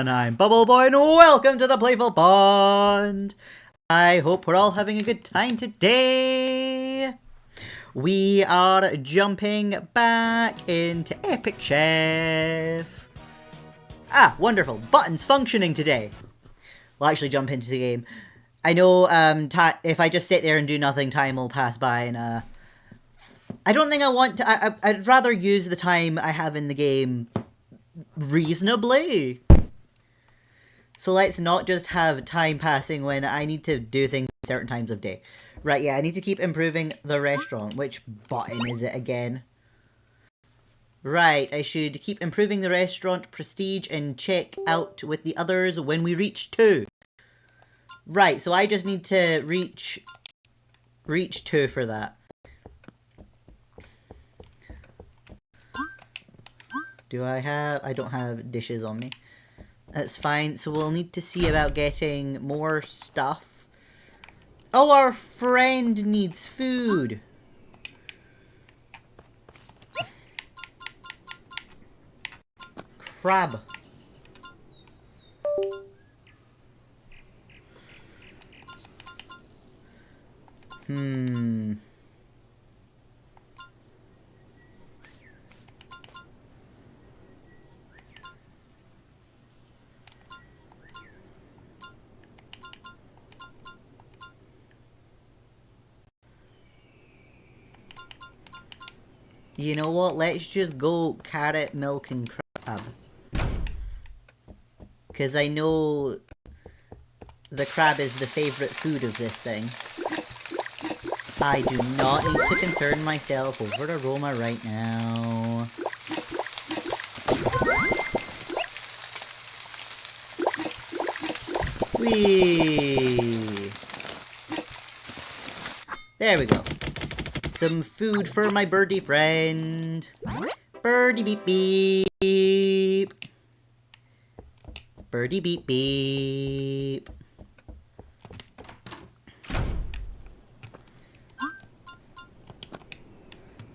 everyone, I'm BubbleBuoy and welcome to the Playful Pond! I hope we're all having a good time today! We are jumping back into Epic Chef! Ah, wonderful! Buttons functioning today! We'll actually jump into the game. I know if I just sit there and do nothing, time will pass by and I don't think I want to... I'd rather use the time I have in the game reasonably. So let's not just have time passing when I need to do things at certain times of day. Right, yeah, I need to keep improving the restaurant. Which button is it again? Right, I should keep improving the restaurant prestige and check out with the others when we reach 2. Right, so I just need to reach 2 for that. I don't have dishes on me. That's fine. So we'll need to see about getting more stuff. Oh, our friend needs food. Crab. You know what? Let's just go carrot, milk, and crab. Because I know the crab is the favourite food of this thing. I do not need to concern myself over aroma right now. Whee! There we go. Some food for my birdie friend. Birdie beep beep. Birdie beep beep.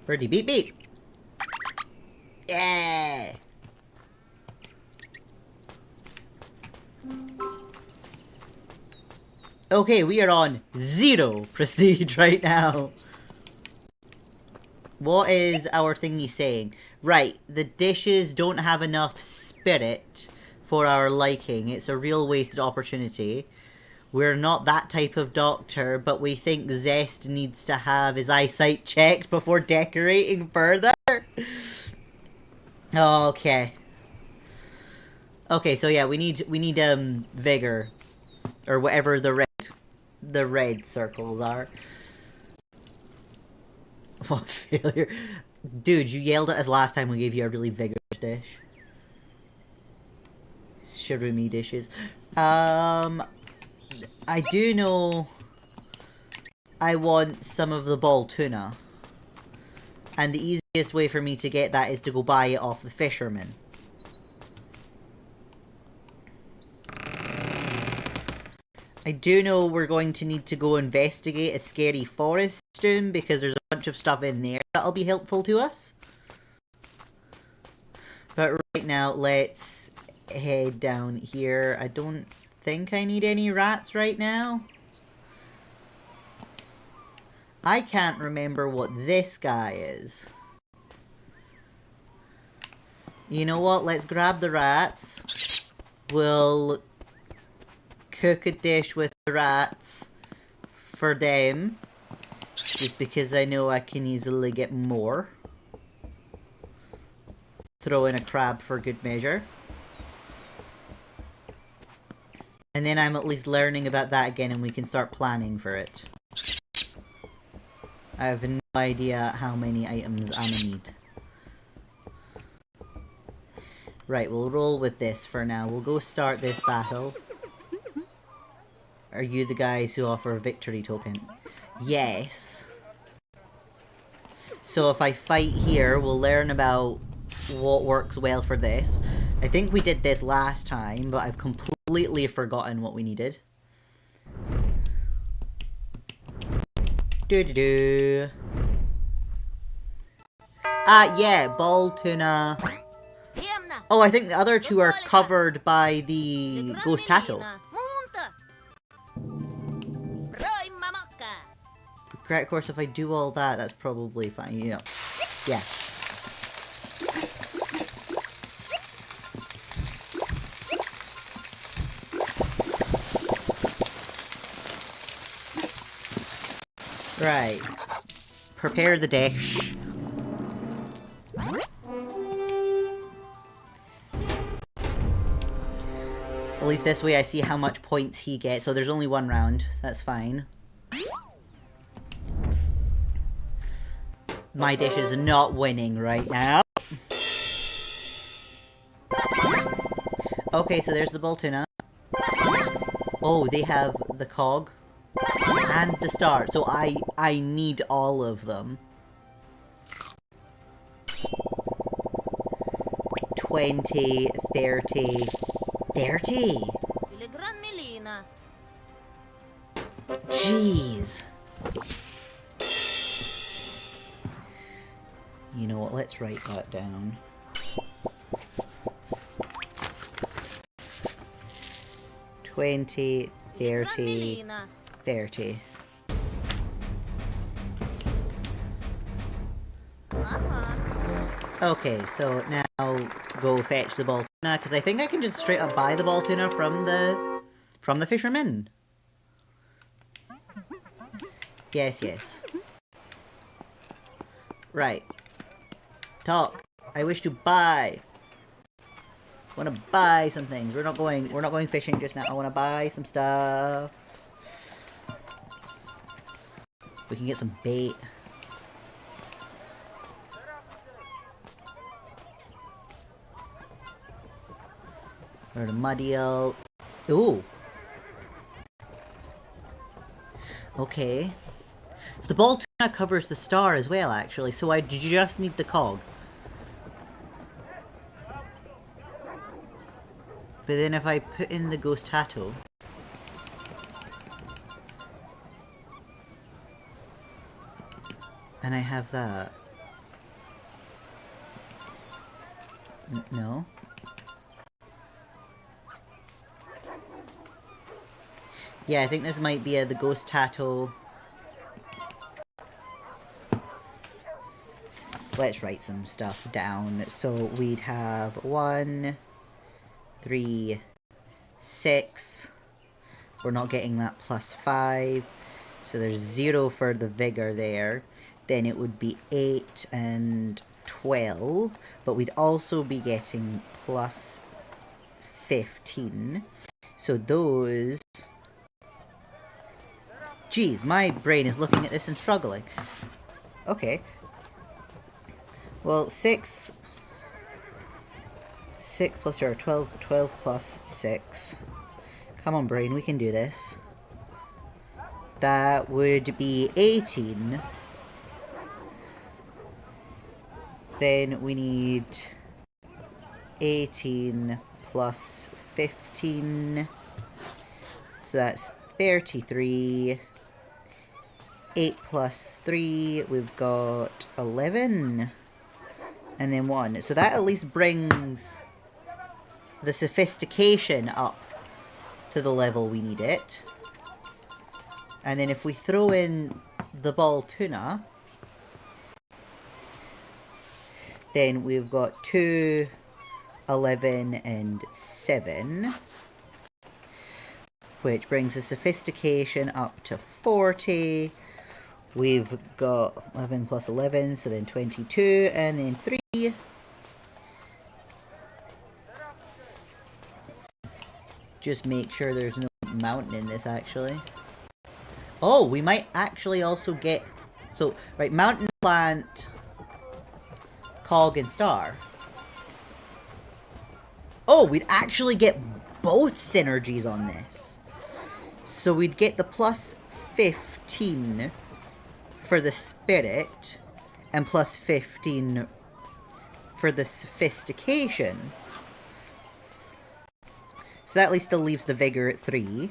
Birdie beep beep. Yeah. Okay, we are on 0 prestige right now. What is our thingy saying? Right, the dishes don't have enough spirit for our liking. It's a real wasted opportunity. We're not that type of doctor, but we think Zest needs to have his eyesight checked before decorating further. Okay. Okay, so yeah, we need vigor. Or whatever the red circles are. What failure. Dude, you yelled at us last time we gave you a really vigorous dish. Shirumi dishes. I do know I want some of the ball tuna. And the easiest way for me to get that is to go buy it off the fisherman. I do know we're going to need to go investigate a scary forest soon because there's a bunch of stuff in there that'll be helpful to us. But right now, let's head down here. I don't think I need any rats right now. I can't remember what this guy is. You know what? Let's grab the rats. We'll cook a dish with the rats for them. Just because I know I can easily get more. Throw in a crab for good measure. And then I'm at least learning about that again and we can start planning for it. I have no idea how many items I'm gonna need. Right, we'll roll with this for now. We'll go start this battle. Are you the guys who offer a victory token? Yes. So if I fight here, we'll learn about what works well for this. I think we did this last time, but I've completely forgotten what we needed. Do-do-do. Yeah, ball tuna. Oh, I think the other two are covered by the ghost tattoo. Correct course, if I do all that, that's probably fine. Yeah. Yeah. Right. Prepare the dish. At least this way I see how much points he gets. So there's only one round. That's fine. My dish is not winning right now. Okay, so there's the bull tuna. Oh, they have the cog. And the star. So I need all of them. 20, 30... 30? Jeez. You know what, let's write that down. $20, 30, 30. Okay, so now go fetch the ball tuna, because I think I can just straight up buy the ball tuna from the fisherman. Yes, yes. Right. Talk. I wish to buy. Want to buy some things. We're not going fishing just now. I want to buy some stuff. We can get some bait. Or the muddy eel. Ooh. Okay. So the ball tuna covers the star as well, actually, so I just need the cog. But then if I put in the ghost tattoo... and I have that... No? Yeah, I think this might be the ghost tattoo. Let's write some stuff down. So we'd have 1, 3, 6. We're not getting that +5. So there's 0 for the vigor there. Then it would be 8 and 12. But we'd also be getting +15. So those... Geez, my brain is looking at this and struggling. Okay. Well, 6 plus 2 are 12. 12 plus 6. Come on, brain, we can do this. That would be 18. Then we need 18 plus 15. So that's 33. 8 plus 3, we've got 11. And then 1. So that at least brings the sophistication up to the level we need it. And then if we throw in the ball tuna, then we've got 2, 11, and 7. Which brings the sophistication up to 40. We've got 11 plus 11, so then 22, and then 3. Just make sure there's no mountain in this, actually. Oh, we might actually also get... So, right, mountain, plant, cog, and star. Oh, we'd actually get both synergies on this. So we'd get the +15 for the spirit, and +15 for the sophistication. So that at least still leaves the vigor at 3.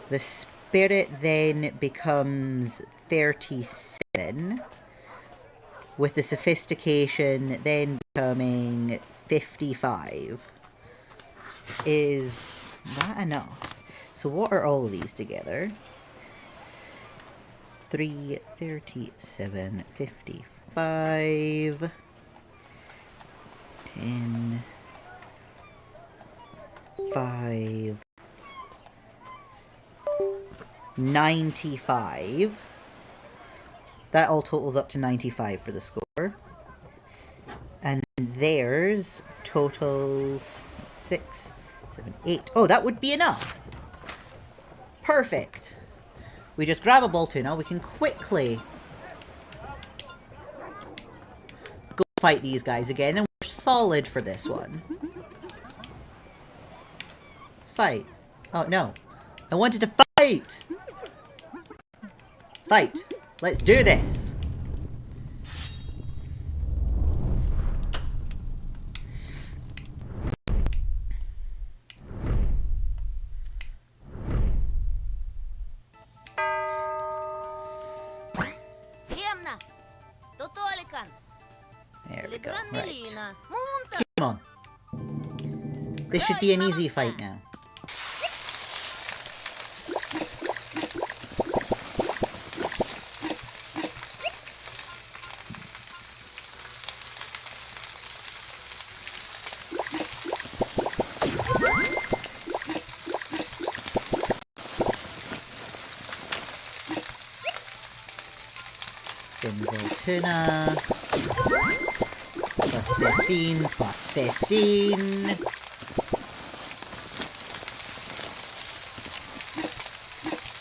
The spirit then becomes 37. with the sophistication then becoming 55. Is that enough? So what are all of these together? 3, 37, 55, 10, 5, 95. That all totals up to 95 for the score. And theirs totals 6, 7, 8. Oh, that would be enough. Perfect. We just grab a ball tuna. We can quickly go fight these guys again. And we're solid for this one. Fight. Oh, no. I wanted to fight! Fight. Let's do this. There we go. Right. Come on. This should be an easy fight now. Tuna. Plus 15, plus 15.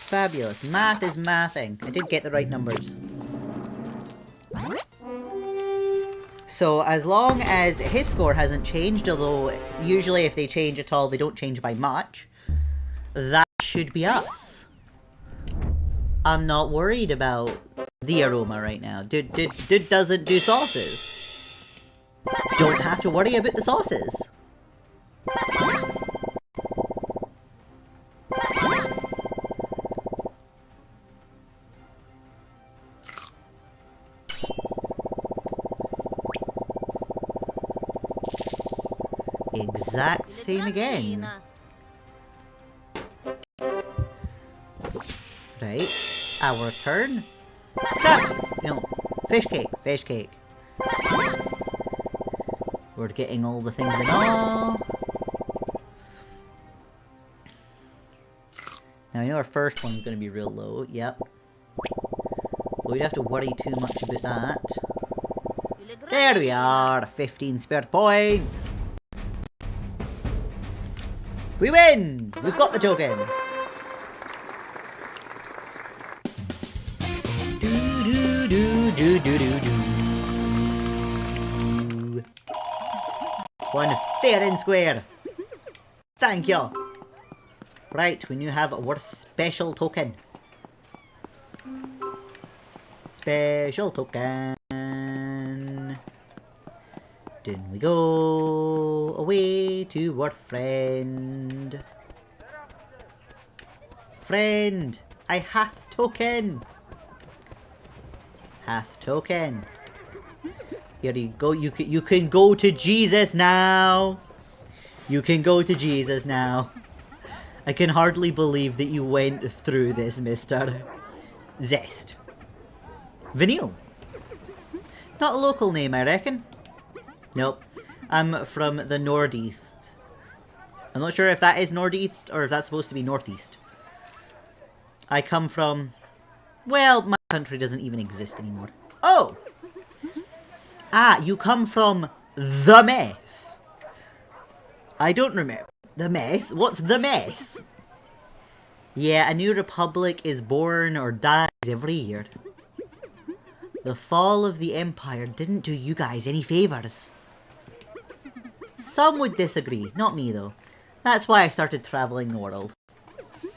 Fabulous. Math is mathing. I did get the right numbers. So as long as his score hasn't changed, although usually if they change at all, they don't change by much, that should be us. I'm not worried about the aroma right now. Dude doesn't do sauces. Don't have to worry about the sauces. Exact same again. Right, our turn. No, fish cake, fish cake. We're getting all the things in all. Now I know our first one's going to be real low, yep. But we don't have to worry too much about that. There we are, 15 spare points. We win! We've got the token. One fair and square. Thank you. Right, we now have our special token. Special token. Then we go away to our friend. Friend, I hath token. Hath token. Here you go. You can go to Jesus now. You can go to Jesus now. I can hardly believe that you went through this, Mr. Zest. Vanille. Not a local name, I reckon. Nope. I'm from the Northeast. I'm not sure if that is Northeast or if that's supposed to be Northeast. I come from... Well, my country doesn't even exist anymore. Oh! Ah, you come from the mess. I don't remember. The mess? What's the mess? Yeah, a new republic is born or dies every year. The fall of the Empire didn't do you guys any favours. Some would disagree, not me though. That's why I started travelling the world.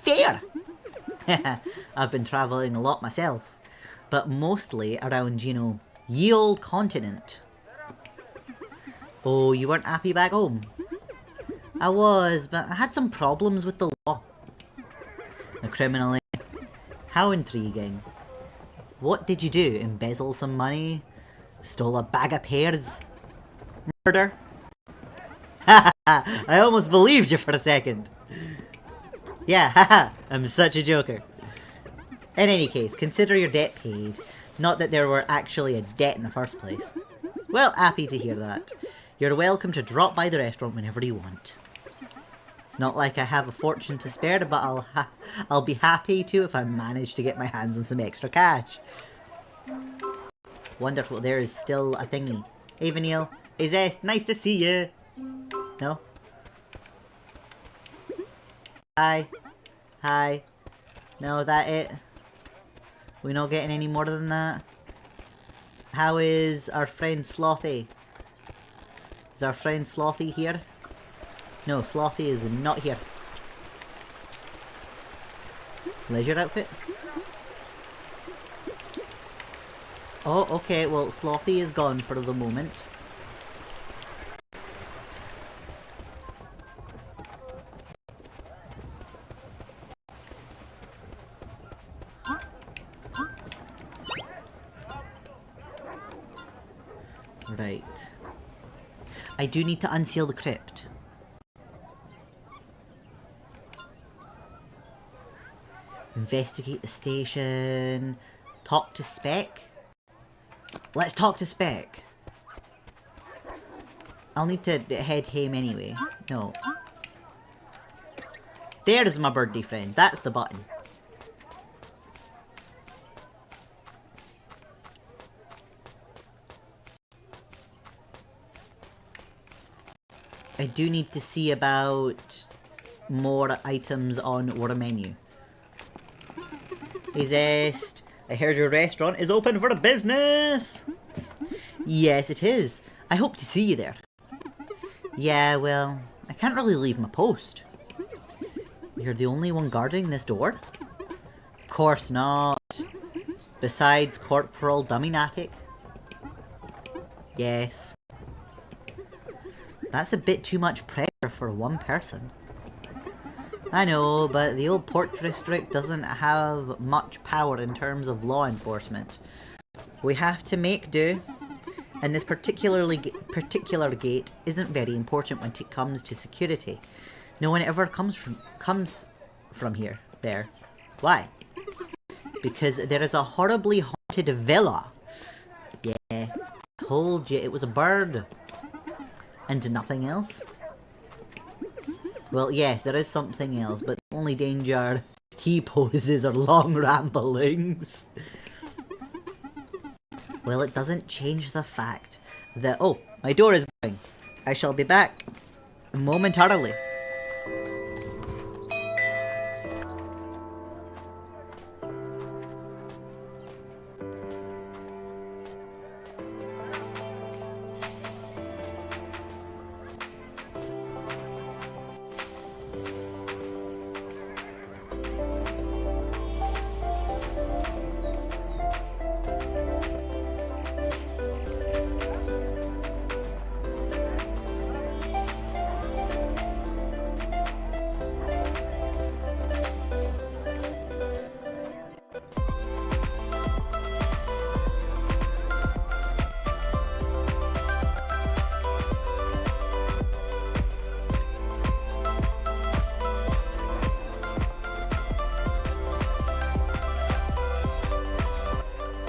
Fair! I've been travelling a lot myself, but mostly around, you know, ye old continent. Oh, you weren't happy back home? I was, but I had some problems with the law. A criminal, eh? How intriguing. What did you do? Embezzle some money? Stole a bag of pears. Murder. Haha, I almost believed you for a second. Yeah, haha, I'm such a joker. In any case, consider your debt paid. Not that there were actually a debt in the first place. Well, happy to hear that. You're welcome to drop by the restaurant whenever you want. It's not like I have a fortune to spare, but I'll be happy to if I manage to get my hands on some extra cash. Wonderful, there is still a thingy. Hey, Vanille. Hey, Zest, nice to see you. No? Hi. Hi. No, that it? We're not getting any more than that? How is our friend Slothy? Is our friend Slothy here? No, Slothy is not here. Leisure outfit? Oh, okay, well, Slothy is gone for the moment. Right. I do need to unseal the crypt. Investigate the station. Talk to Spec. Let's talk to Spec. I'll need to head home anyway. No. There's my birdie friend. That's the button. I do need to see about more items on our menu. Hey Zest, I heard your restaurant is open for business! Yes, it is. I hope to see you there. Yeah, well, I can't really leave my post. You're the only one guarding this door? Of course not. Besides Corporal Dummynatic. Yes. That's a bit too much pressure for one person. I know, but the old Port District doesn't have much power in terms of law enforcement. We have to make do, and this particular gate isn't very important when it comes to security. No one ever comes from here. There. Why? Because there is a horribly haunted villa. Yeah, told you it was a bird. And nothing else? Well, yes, there is something else, but the only danger he poses are long ramblings. Well, it doesn't change the fact that... Oh, my door is going. I shall be back momentarily.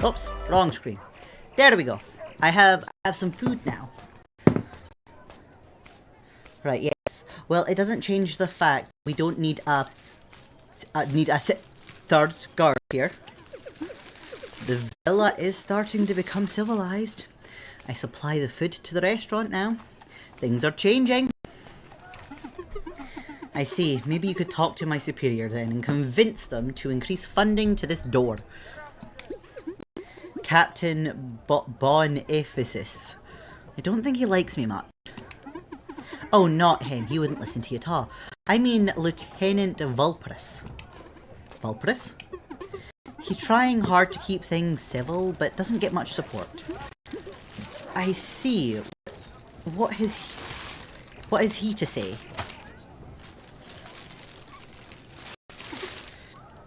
Oops, wrong screen. There we go. I have some food now. Right, yes. Well, it doesn't change the fact we don't need a third guard here. The villa is starting to become civilized. I supply the food to the restaurant now. Things are changing. I see. Maybe you could talk to my superior then and convince them to increase funding to this door. Captain Bonifacius. I don't think he likes me much. Oh, not him. He wouldn't listen to you at all. I mean Lieutenant Vulpurus. Vulpurus? He's trying hard to keep things civil, but doesn't get much support. I see. What is he to say?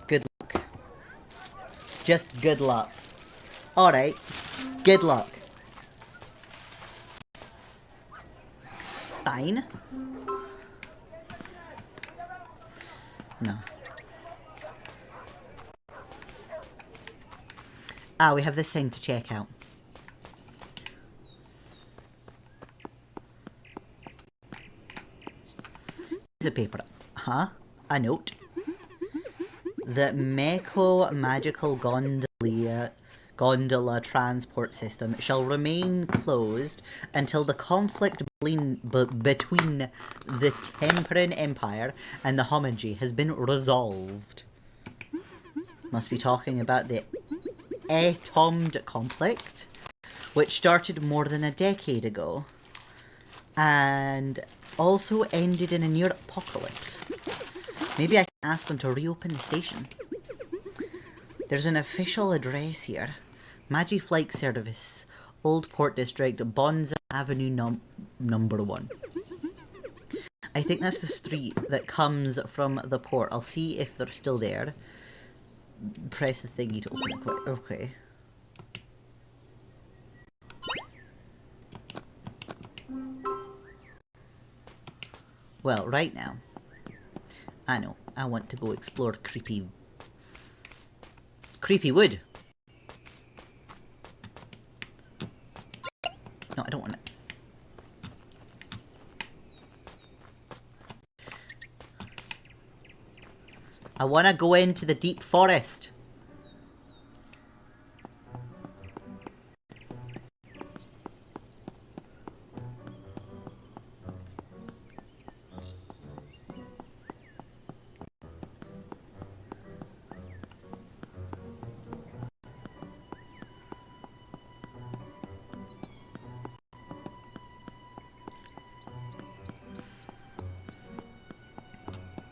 Good luck. Just good luck. Alright. Good luck. Fine. No. Ah, we have this thing to check out. Piece of paper. Huh? A note. The Meko magical gondola transport system shall remain closed until the conflict between the Temperin Empire and the Homage has been resolved. Must be talking about the Etomed conflict, which started more than a decade ago, and also ended in a near apocalypse. Maybe I can ask them to reopen the station. There's an official address here. Magiflight Service, Old Port District, Bonza Avenue number 1. I think that's the street that comes from the port. I'll see if they're still there. Press the thingy to open it quick. Okay. Well, right now, I know, I want to go explore creepy wood. No, I don't want it. I want to go into the deep forest.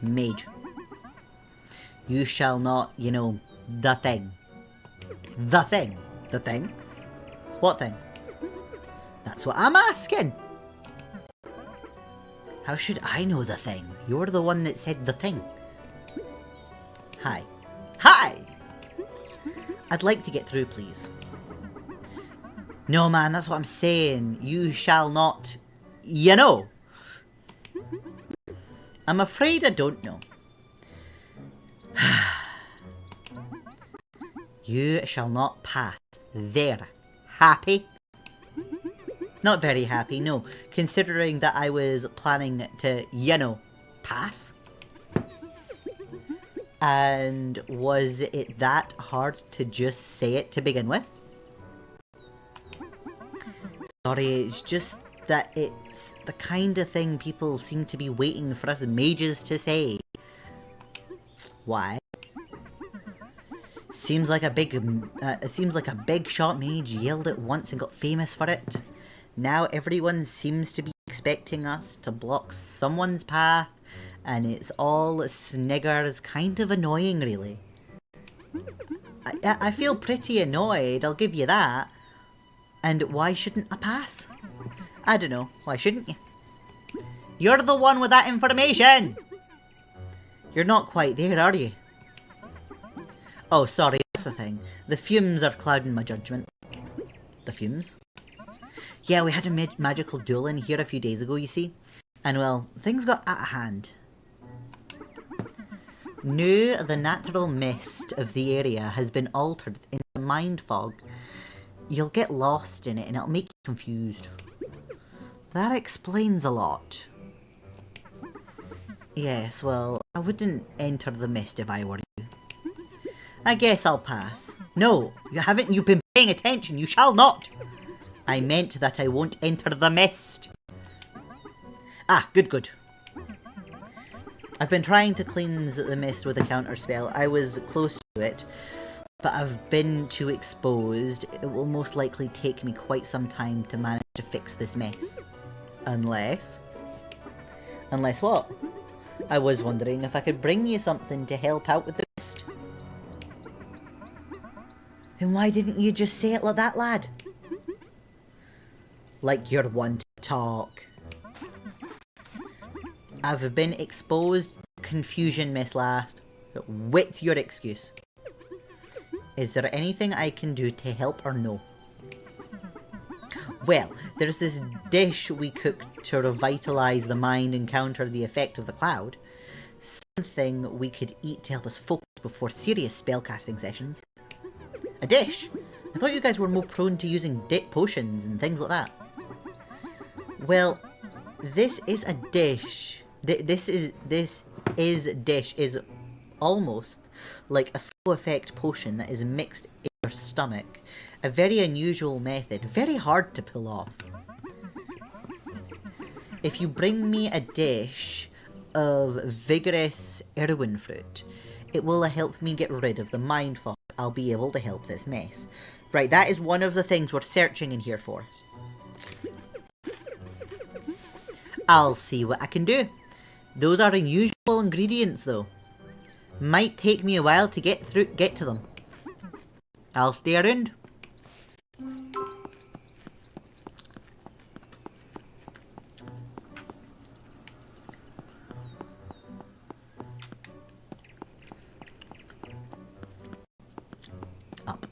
Mage. You shall not, you know, the thing. The thing. The thing? What thing? That's what I'm asking. How should I know the thing? You're the one that said the thing. Hi. Hi! I'd like to get through, please. No, man, that's what I'm saying. You shall not, you know. I'm afraid I don't know. You shall not pass. There. Happy? Not very happy, no. Considering that I was planning to, you know, pass. And was it that hard to just say it to begin with? Sorry, it's just that it's the kind of thing people seem to be waiting for us mages to say. Why? Seems like a big shot mage yelled it once and got famous for it. Now everyone seems to be expecting us to block someone's path, and it's all sniggers, kind of annoying really. I feel pretty annoyed, I'll give you that. And why shouldn't I pass? I don't know, why shouldn't you? You're the one with that information! You're not quite there, are you? Oh, sorry, that's the thing. The fumes are clouding my judgment. The fumes? Yeah, we had a magical duel in here a few days ago, you see. And well, things got out of hand. Now, the natural mist of the area has been altered into a mind fog. You'll get lost in it and it'll make you confused. That explains a lot. Yes, well, I wouldn't enter the mist if I were you. I guess I'll pass. No, you've been paying attention, you shall not! I meant that I won't enter the mist. Ah, good. I've been trying to cleanse the mist with a counter spell. I was close to it, but I've been too exposed. It will most likely take me quite some time to manage to fix this mess. Unless what? I was wondering if I could bring you something to help out with the mist. Then why didn't you just say it like that, lad? Like you're one to talk. I've been exposed, confusion mist last. What's your excuse? Is there anything I can do to help or no? Well, there's this dish we cook to revitalize the mind and counter the effect of the cloud. Something we could eat to help us focus before serious spellcasting sessions. A dish? I thought you guys were more prone to using dip potions and things like that. Well, this is a dish. This dish is almost like a slow effect potion that is mixed in your stomach. A very unusual method, very hard to pull off. If you bring me a dish of vigorous Irwin fruit, it will help me get rid of the mind fog. I'll be able to help this mess. Right, that is one of the things we're searching in here for. I'll see what I can do. Those are unusual ingredients though. Might take me a while to get to them. I'll stay around. Up.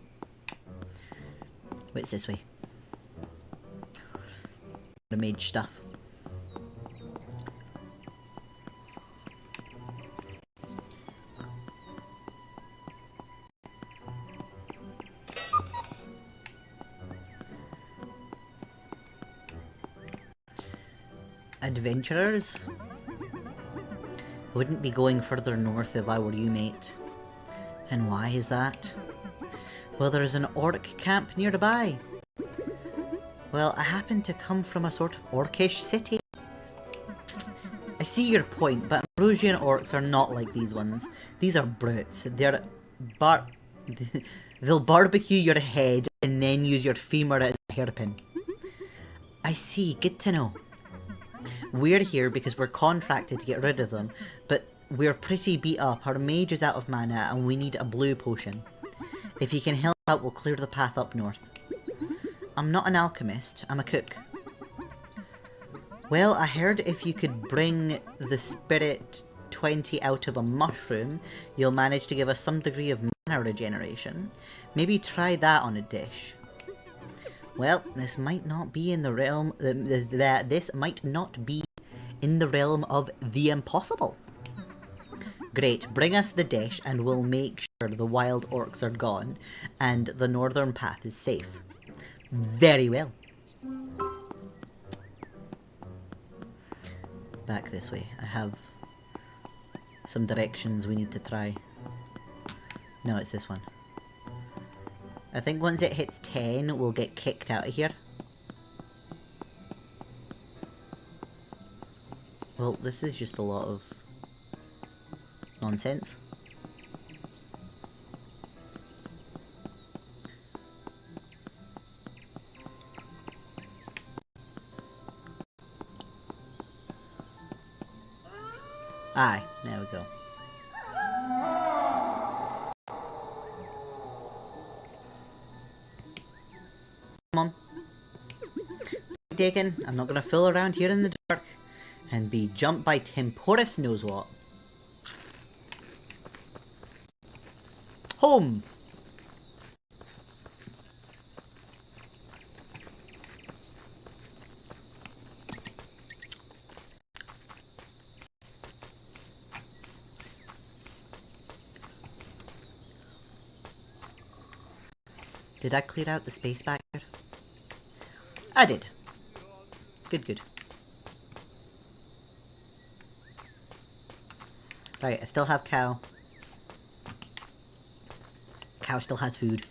What's this way? The mage stuff. Adventurers? I wouldn't be going further north if I were you, mate. And why is that? Well, there's an orc camp nearby. Well, I happen to come from a sort of orcish city. I see your point, but Ambrosian orcs are not like these ones. These are brutes. They'll barbecue your head and then use your femur as a hairpin. I see, good to know. We're here because we're contracted to get rid of them, but we're pretty beat up. Our mage is out of mana and we need a blue potion. If you can help out, we'll clear the path up north. I'm not an alchemist, I'm a cook. Well, I heard if you could bring the spirit 20 out of a mushroom, you'll manage to give us some degree of mana regeneration. Maybe try that on a dish. Well, this might not be in the realm. This might not be in the realm of the impossible. Great, bring us the dish and we'll make sure the wild orcs are gone and the northern path is safe. Very well. Back this way. I have some directions we need to try. No, it's this one. I think once it hits 10, we'll get kicked out of here. Well, this is just a lot of nonsense. Aye, there we go. Come on. Taken. I'm not gonna fool around here in the dark and be jumped by Temporous knows what. Home! Did I clear out the space back there? I did. Good, good. Right, I still have cow. Cow still has food.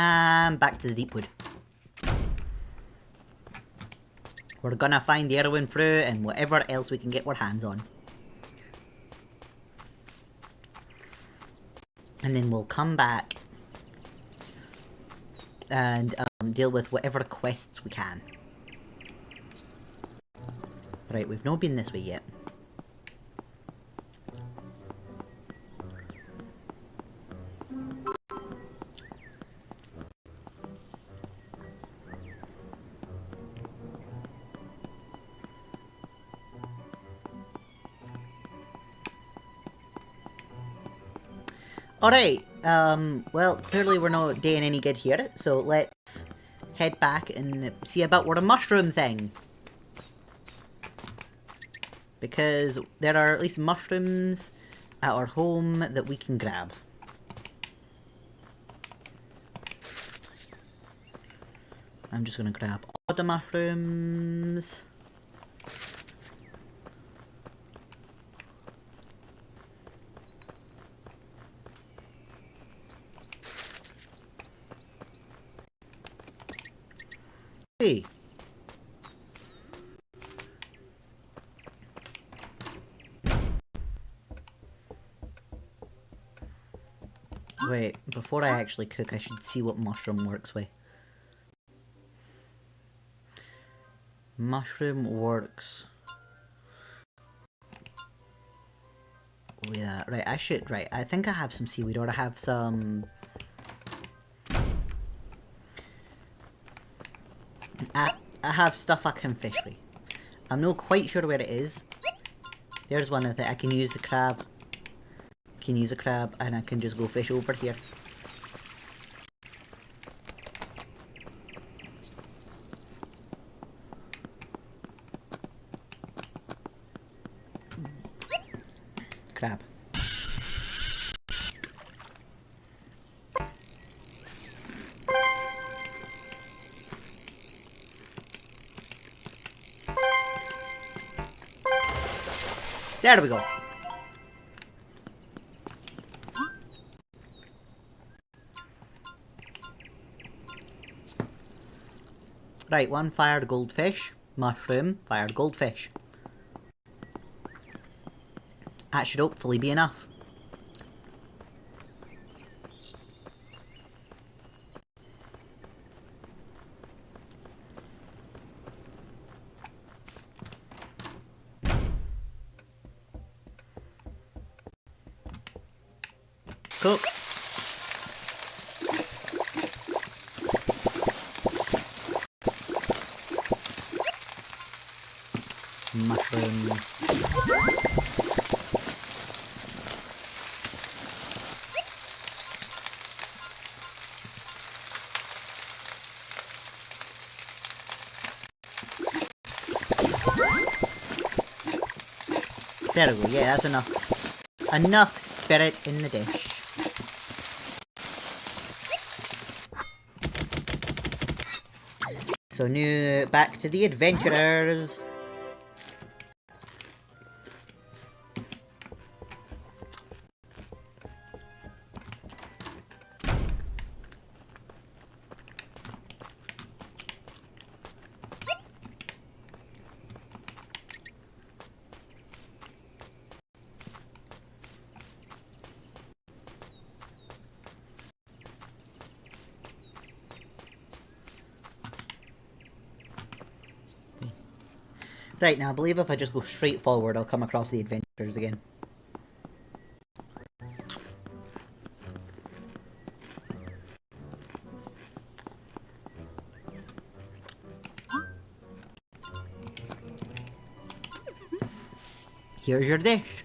And back to the deep wood. We're gonna find the Irwin fruit and whatever else we can get our hands on. And then we'll come back and deal with whatever quests we can. Right, we've not been this way yet. Alright, well, clearly we're not doing any good here, so let's head back and see about where the mushroom thing. Because there are at least mushrooms at our home that we can grab. I'm just gonna grab all the mushrooms. Hey. Wait, before I actually cook, I should see what mushroom works with. Mushroom works with that. Right, I think I have some seaweed, or I have some... I have stuff I can fish with. I'm not quite sure where it is. There's one of it. I can use the crab. Can use a crab, and I can just go fish over here. Crab. There we go. Right, one fired goldfish, mushroom, fired goldfish. That should hopefully be enough. Cook. Mushroom. There we go, yeah, that's enough. Enough spirit in the dish. So now, back to the adventurers. Right, now I believe if I just go straight forward, I'll come across the adventures again. Here's your dish.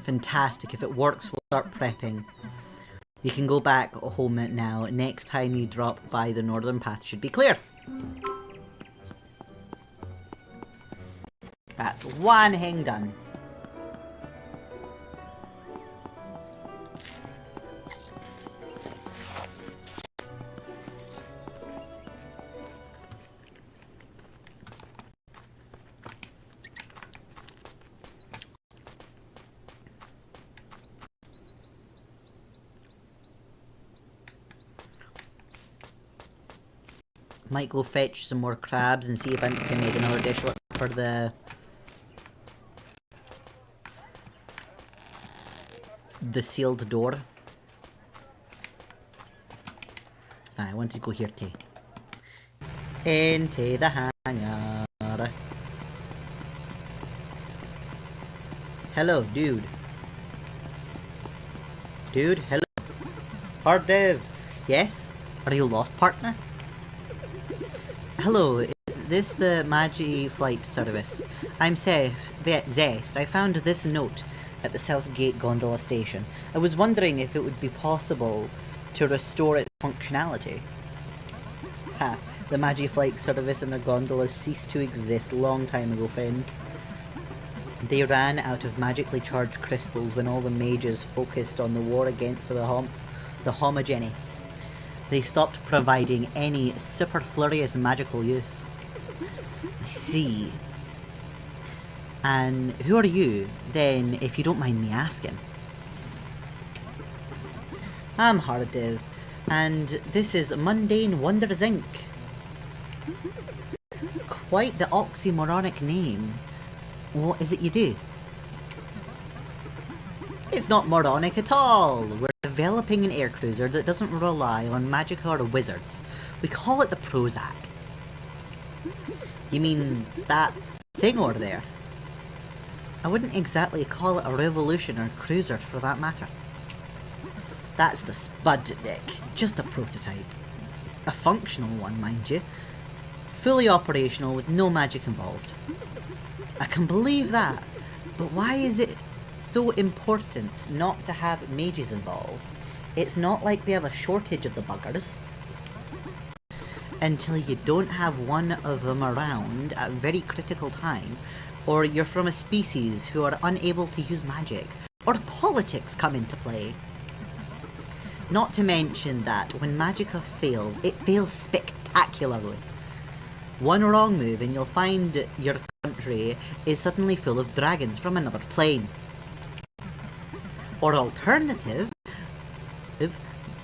Fantastic. If it works, we'll start prepping. You can go back home now. Next time you drop by, the northern path should be clear. That's one thing done. Might go fetch some more crabs and see if I can make another dish for the sealed door. I want to go here too. Into the hangar. Hello, dude. Dude, hello. Hard Dev. Yes? Are you lost, partner? Hello, is this the Magi flight service? I'm Zest. I found this note. at the South Gate Gondola Station. I was wondering if it would be possible to restore its functionality. Ha, the Magiflight service and their gondolas ceased to exist long time ago, friend. They ran out of magically charged crystals when all the mages focused on the war against the homogeny. They stopped providing any superfluous magical use. I see. And who are you, then, if you don't mind me asking? I'm Hardiv, and this is Mundane Wonders Inc. Quite the oxymoronic name. What is it you do? It's not moronic at all. We're developing an air cruiser that doesn't rely on magic or wizards. We call it the Prozac. You mean that thing over there? I wouldn't exactly call it a revolution or cruiser for that matter. That's the Spudnik, just a prototype. A functional one, mind you. Fully operational with no magic involved. I can believe that, but why is it so important not to have mages involved? It's not like we have a shortage of the buggers. Until you don't have one of them around at a very critical time, or you're from a species who are unable to use magic, or politics come into play. Not to mention that when Magicka fails, it fails spectacularly. One wrong move and you'll find your country is suddenly full of dragons from another plane. Or alternative,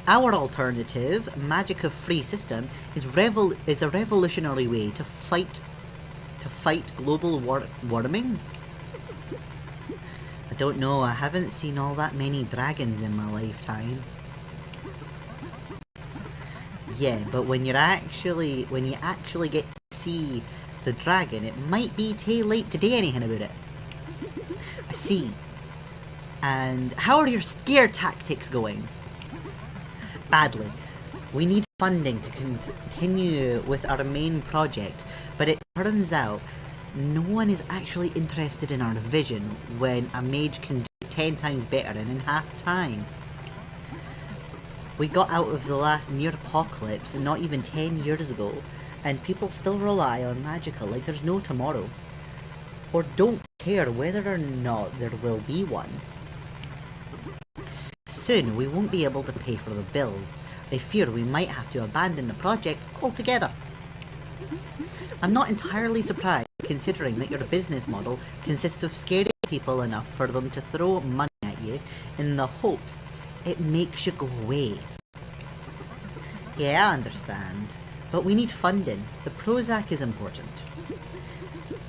our alternative, Magicka-free system is a revolutionary way to fight global warming. I don't know, I haven't seen all that many dragons in my lifetime. Yeah, but when you actually get to see the dragon, it might be too late to do anything about it. I see. And how are your scare tactics going? Badly. We need funding to continue with our main project, but it turns out no one is actually interested in our vision when a mage can do 10 times better and in half time. We got out of the last near apocalypse not even 10 years ago, and people still rely on Magicka like there's no tomorrow. Or don't care whether or not there will be one. Soon we won't be able to pay for the bills. I fear we might have to abandon the project altogether. I'm not entirely surprised, considering that your business model consists of scaring people enough for them to throw money at you in the hopes it makes you go away. Yeah, I understand. But we need funding. The Prozac is important.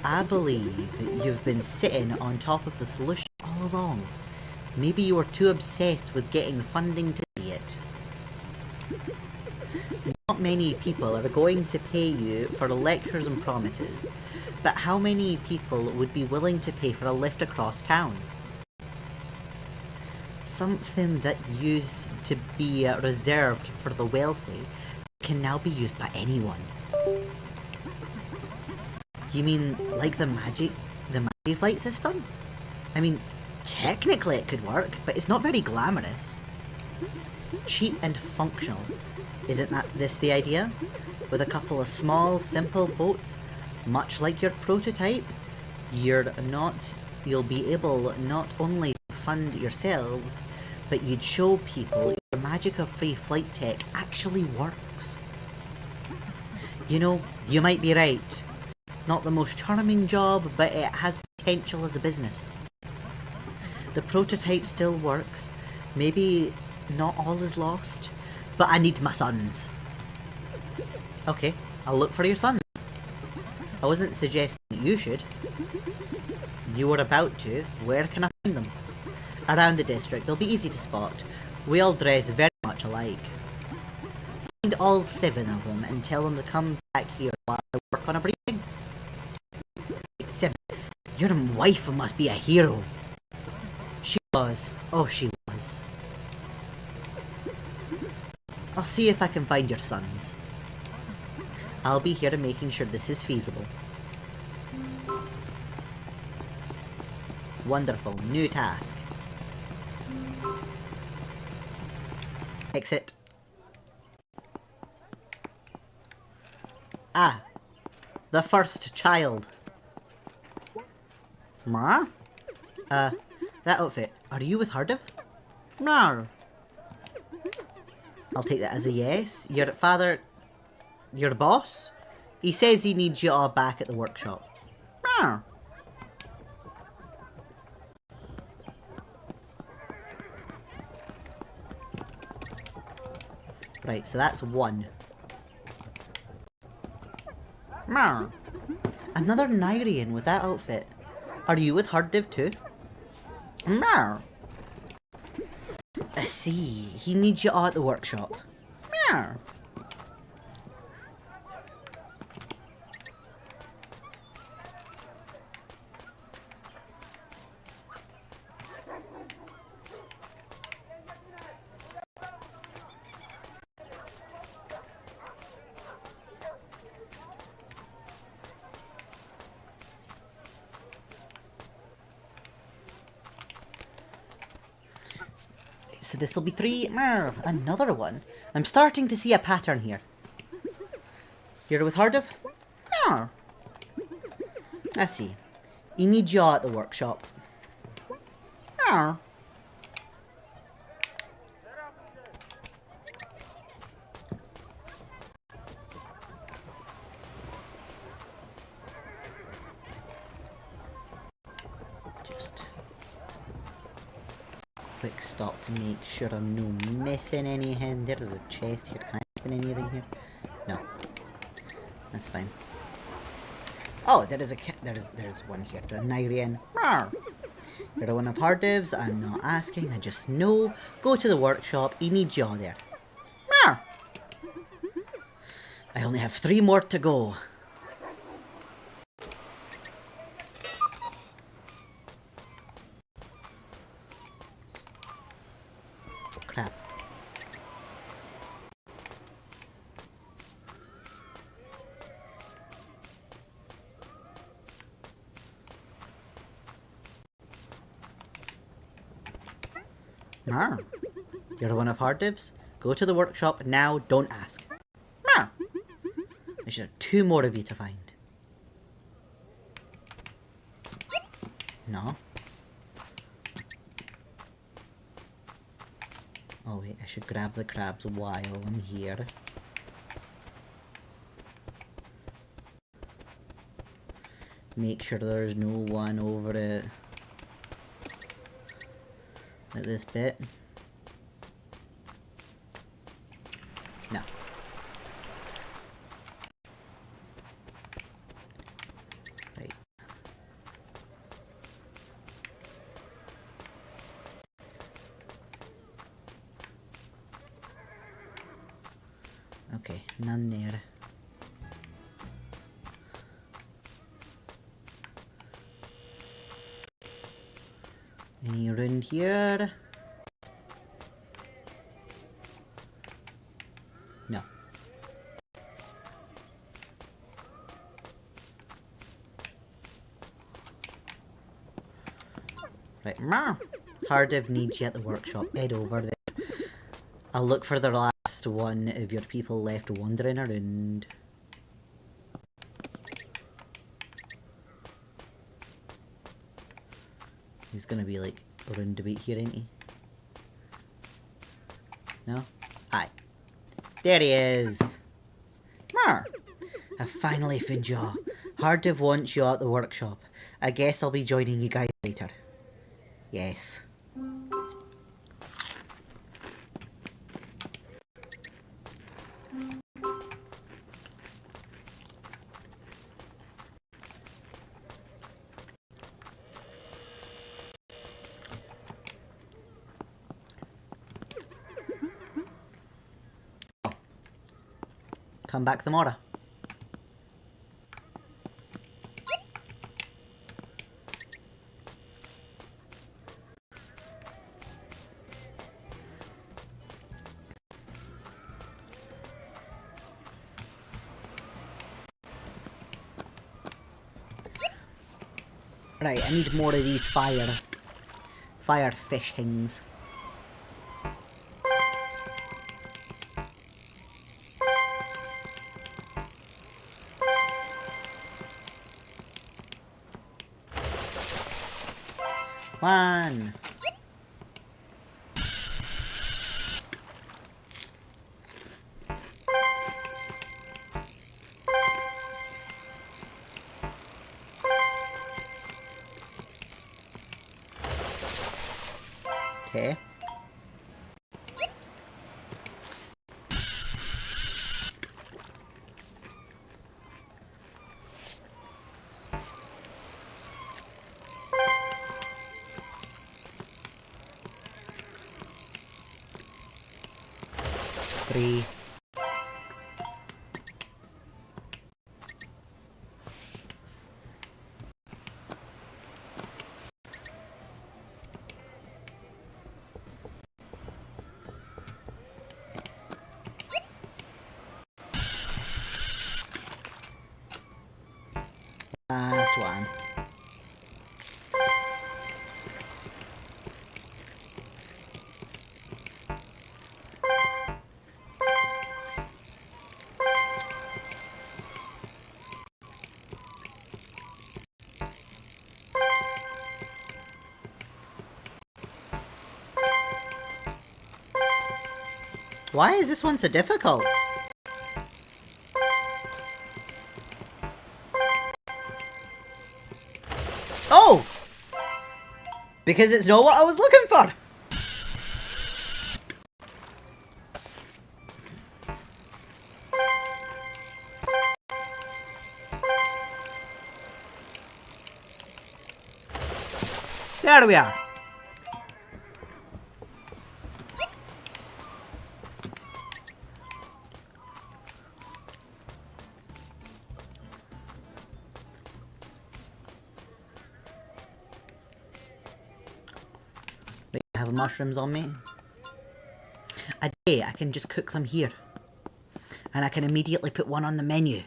I believe you've been sitting on top of the solution all along. Maybe you were too obsessed with getting funding to see it. Not many people are going to pay you for lectures and promises, but how many people would be willing to pay for a lift across town? Something that used to be reserved for the wealthy can now be used by anyone. You mean like the Magiflight system? I mean, technically it could work, but it's not very glamorous. Cheap and functional. Isn't this the idea? With a couple of small, simple boats, much like your prototype, you'll be able not only to fund yourselves, but you'd show people your Magicka-free flight tech actually works. You know, you might be right. Not the most charming job, but it has potential as a business. The prototype still works. Maybe not all is lost, but I need my sons. Okay, I'll look for your sons. I wasn't suggesting that you should. You were about to. Where can I find them? Around the district. They'll be easy to spot. We all dress very much alike. Find all 7 of them and tell them to come back here while I work on a briefing. 7. Your wife must be a hero. She was. Oh, she was. I'll see if I can find your sons. I'll be here making sure this is feasible. Wonderful. New task. Exit. Ah. The first child. Ma? That outfit. Are you with Hardiv? No. I'll take that as a yes. Your father... Your boss? He says he needs you all back at the workshop. No. Right, so that's one. No. Another Nyrian with that outfit. Are you with Hardiv too? No. I see. He needs you all at the workshop. No. So this will be 3. Another one. I'm starting to see a pattern here. You're with Hardiv? I see. He needs you all at the workshop. Just quick stop to make sure I'm no missing anything. There's a chest here. Can I open anything here? No. That's fine. Oh, there's one here. The Nyrian. You're one of Hardiv's. I'm not asking. I just know. Go to the workshop. He needs you all there. I only have 3 more to go. Crap. You're one of Hardiv's? Go to the workshop now, don't ask. I should have 2 more of you to find. No. Oh wait, I should grab the crabs while I'm here. Make sure there's no one over at this bit. No. Right. Okay, none there. Any around here? No. Right, Hardiv needs you at the workshop. Head over there. I'll look for the last one of your people left wandering around. He's gonna be like around about here, ain't he? No? Aye. There he is! I finally found you all. Hardiv wants you at the workshop. I guess I'll be joining you guys later. Yes. Come back tomorrow. Right, I need more of these fire fishings. One. Okay. Three. Last one. Why is this one so difficult? Oh! Because it's not what I was looking for! There we are. I have mushrooms on me. A day I can just cook them here. And I can immediately put one on the menu.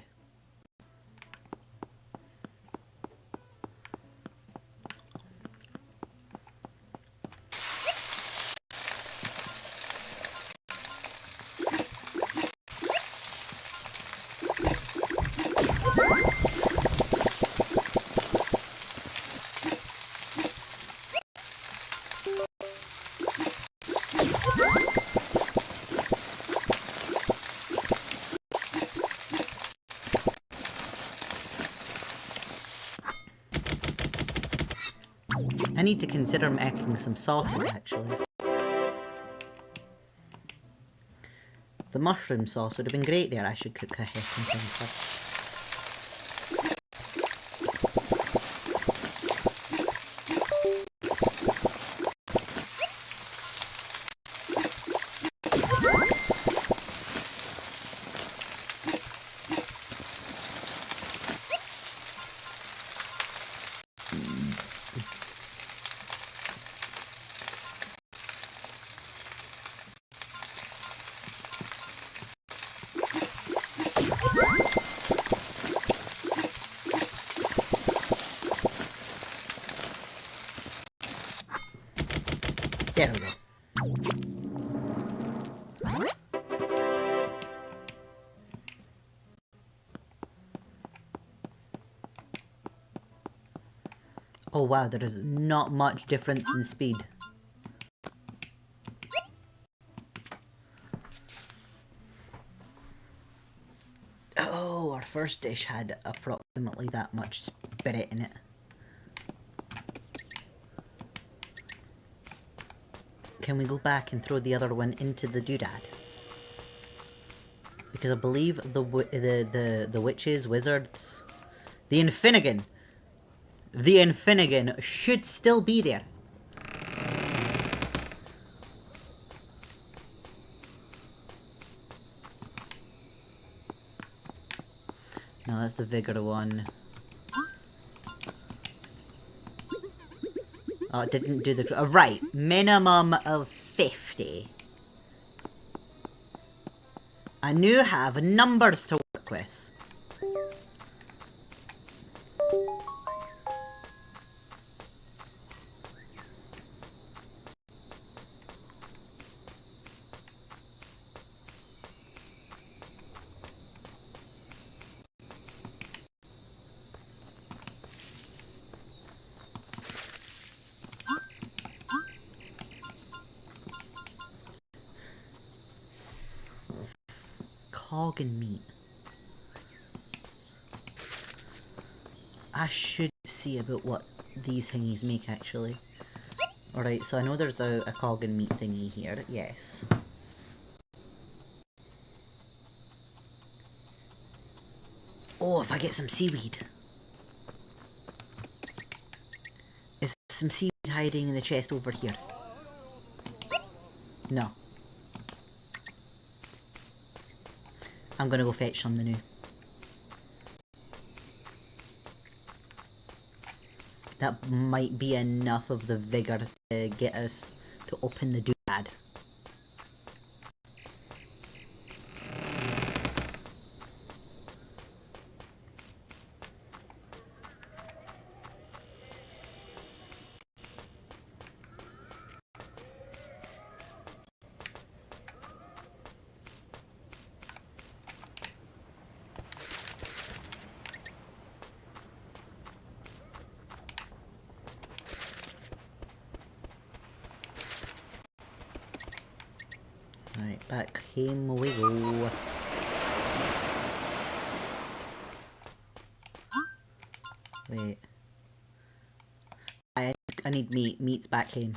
I need to consider making some sauces, actually. The mushroom sauce would have been great there. I should cook a head and things first. There we go. Oh wow, there is not much difference in speed. Oh, our first dish had approximately that much spirit in it. Can we go back and throw the other one into the doodad? Because I believe the witches, wizards, the Infinigan should still be there. No, that's the Vigor one. Oh, it didn't do the... right, minimum of 50. I now have numbers to work with. cog and meat. I should see about what these thingies make, actually. Alright, so I know there's a cog and meat thingy here, yes. Oh, if I get some seaweed. Is some seaweed hiding in the chest over here? No. I'm gonna go fetch some now. That might be enough of the vigour to get us to open the doodad. Right, back home we go. Wait. I need meat. Meat's back home.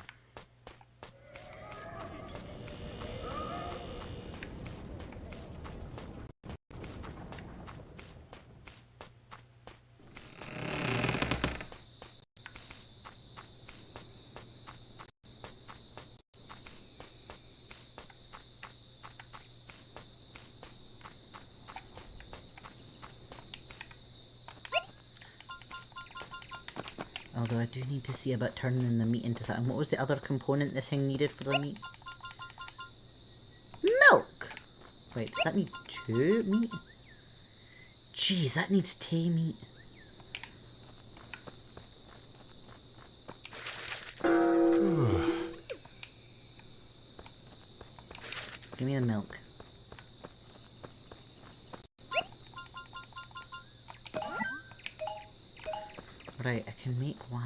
Although I do need to see about turning the meat into something. What was the other component this thing needed for the meat? Milk! Wait, does that need 2 meat? Jeez, that needs 2 meat. Give me the milk. Right, I can make 1.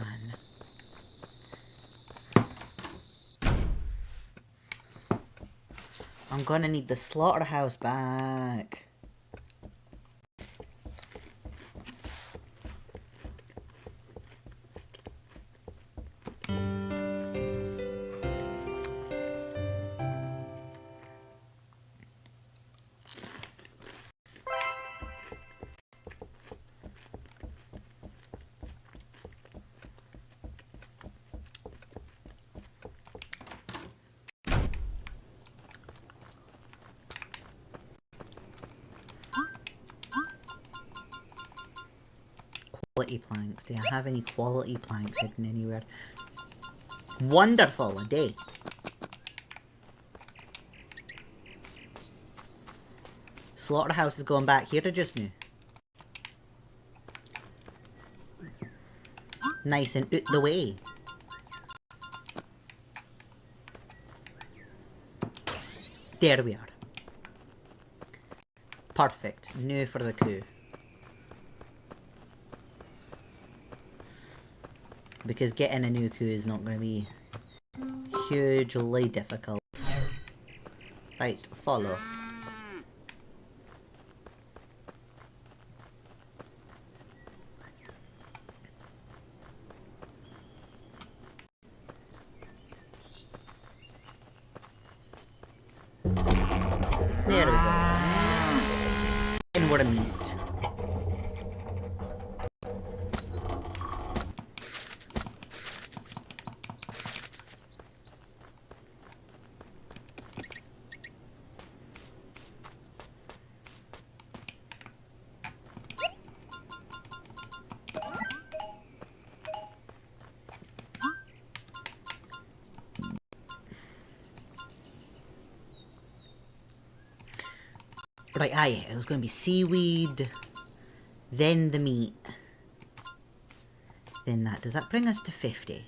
I'm gonna need the slaughterhouse back. Quality planks. Do I have any quality planks hidden anywhere? Wonderful, a day. Slaughterhouse is going back here to just now. Nice and out the way. There we are. Perfect. Now for the coup. Because getting a new coup is not going to be hugely difficult. Right, follow. There we go. And we're meat. Right, it was going to be seaweed, then the meat, then that. Does that bring us to 50?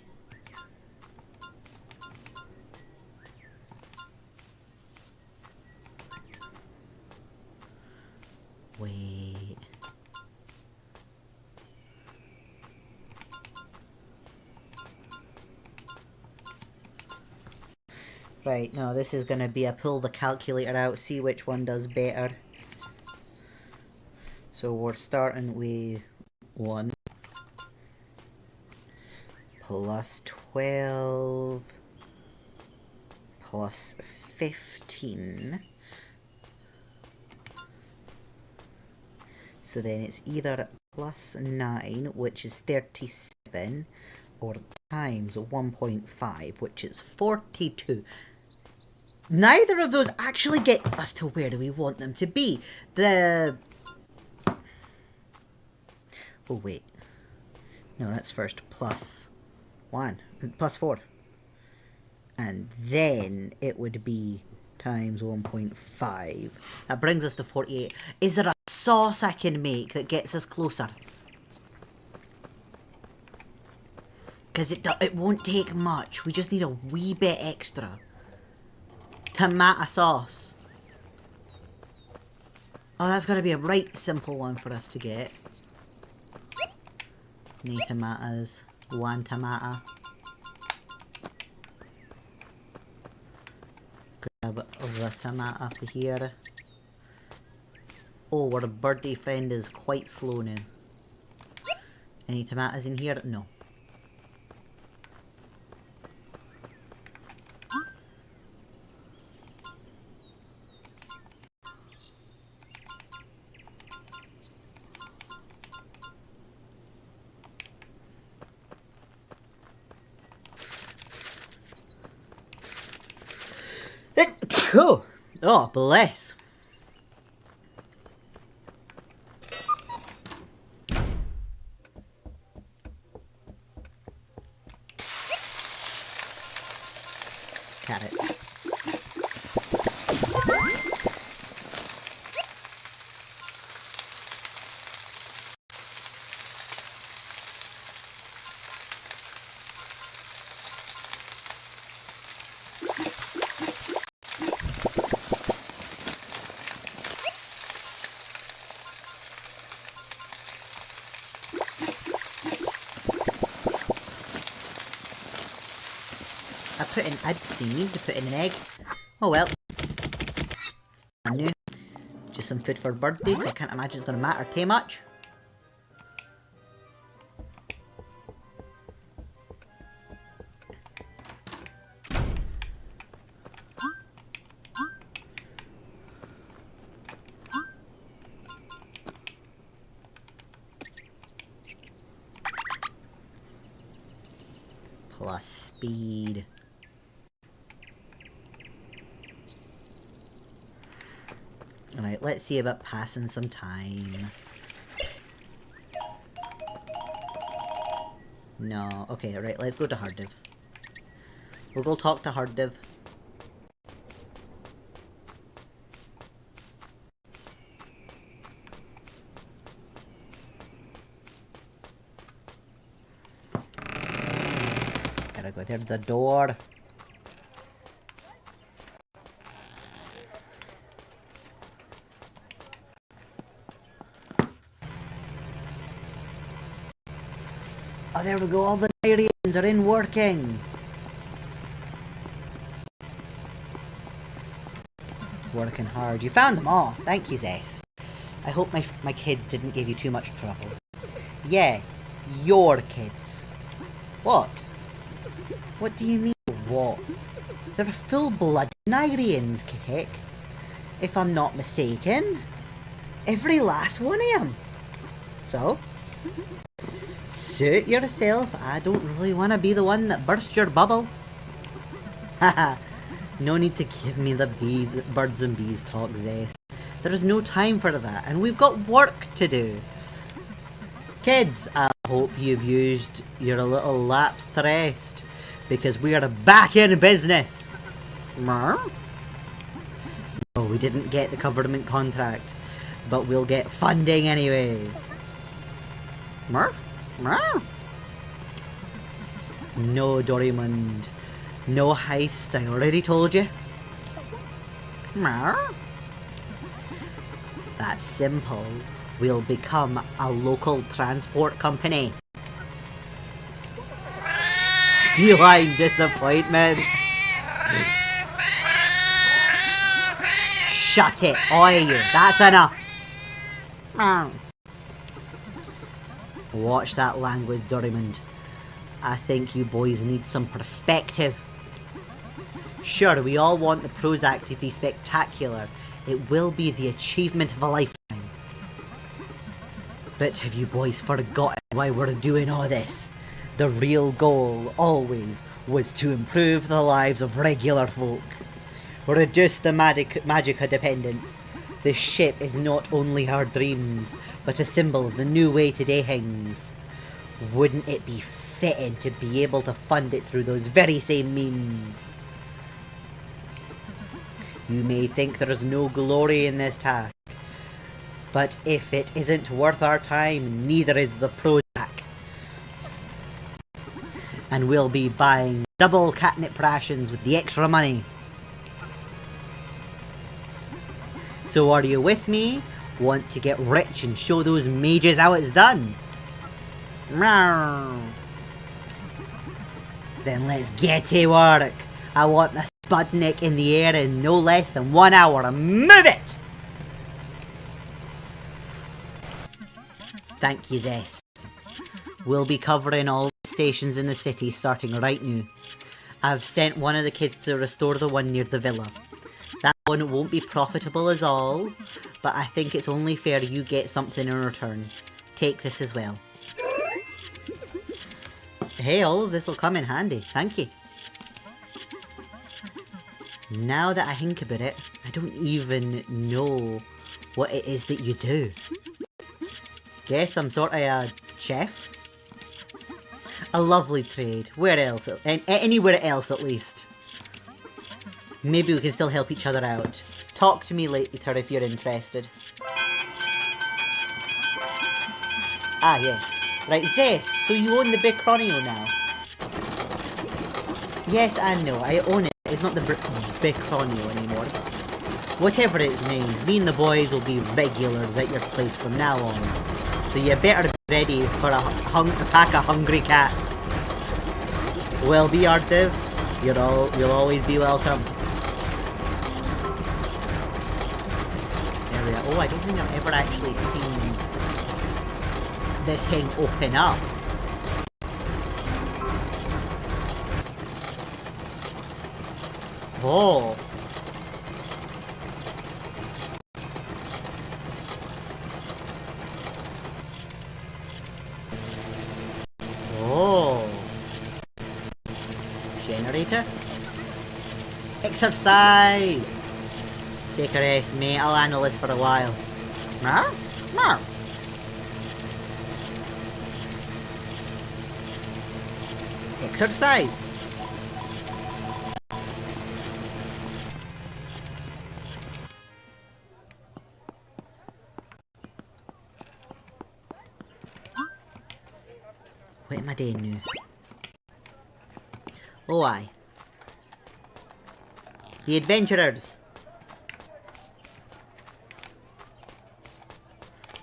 Wait. Right, no, this is going to be a pull the calculator out, see which one does better. So we're starting with 1 plus 12 plus 15. So then it's either plus 9, which is 37, or times 1.5, which is 42. Neither of those actually get us to where do we want them to be. Oh wait. No, that's first. Plus 1. Plus 4. And then it would be times 1.5. That brings us to 48. Is there a sauce I can make that gets us closer? Because it won't take much. We just need a wee bit extra. Tomato sauce. Oh, that's got to be a right simple one for us to get. Need tomatoes. 1 tomato. Grab the tomato up here. Oh, our birdie friend is quite slow now. Any tomatoes in here? No. Oh, bless. Carrot. I didn't mean to put in an egg. Oh well. I knew. Just some food for birthdays. I can't imagine it's going to matter too much. Plus speed. Alright, let's see about passing some time. No. Okay, alright, let's go to Hardiv. We'll go talk to Hardiv. Gotta go there to the door. Oh, there we go. All the narrators are in working. Working hard. You found them all. Thank you, Zess. I hope my kids didn't give you too much trouble. Yeah, your kids. What? What do you mean, what? They're full-blood Nigerians, Kitek. If I'm not mistaken. Every last one of them. So? Suit yourself. I don't really want to be the one that burst your bubble. Haha. No need to give me the birds and bees talk, Zest. There is no time for that, and we've got work to do. Kids, I hope you've used your little lapsed rest, because we are back in business. No, we didn't get the government contract, but we'll get funding anyway. No, Dorimond. No heist, I already told you. That's simple. We'll become a local transport company. Feline disappointment. Shut it, oi you. That's enough. Watch that language, Dorimond. I think you boys need some perspective. Sure, we all want the Prozac to be spectacular. It will be the achievement of a lifetime. But have you boys forgotten why we're doing all this? The real goal, always, was to improve the lives of regular folk. Reduce the Magica dependence. This ship is not only our dreams, but a symbol of the new way today hangs. Wouldn't it be fitting to be able to fund it through those very same means? You may think there is no glory in this task, but if it isn't worth our time, neither is the Prozac. And we'll be buying double catnip rations with the extra money. So are you with me? Want to get rich and show those mages how it's done? Meow. Then let's get to work. I want the Sputnik in the air in no less than 1 hour. Move it! Thank you, Zess. We'll be covering all the stations in the city starting right now. I've sent one of the kids to restore the one near the villa. That one won't be profitable as all, but I think it's only fair you get something in return. Take this as well. Hey, all of this will come in handy, thank you. Now that I think about it, I don't even know what it is that you do. Guess I'm sort of a chef? A lovely trade. Where else? Anywhere else at least. Maybe we can still help each other out. Talk to me later if you're interested. Ah, yes. Right, Zest, so you own the Bicronio now? Yes, I know, I own it. It's not the Bicronio anymore. Whatever it's named, me and the boys will be regulars at your place from now on. So you better be ready for a pack of hungry cats. Well, be Artiv. You'll always be welcome. There we are. Oh, I don't think I've ever actually seen this thing open up. Oh. Oh. Generator. Exercise. Take a rest, mate. I'll handle this for a while. Meow? Meow. Exercise. What am I doing now? Oh, aye. The adventurers.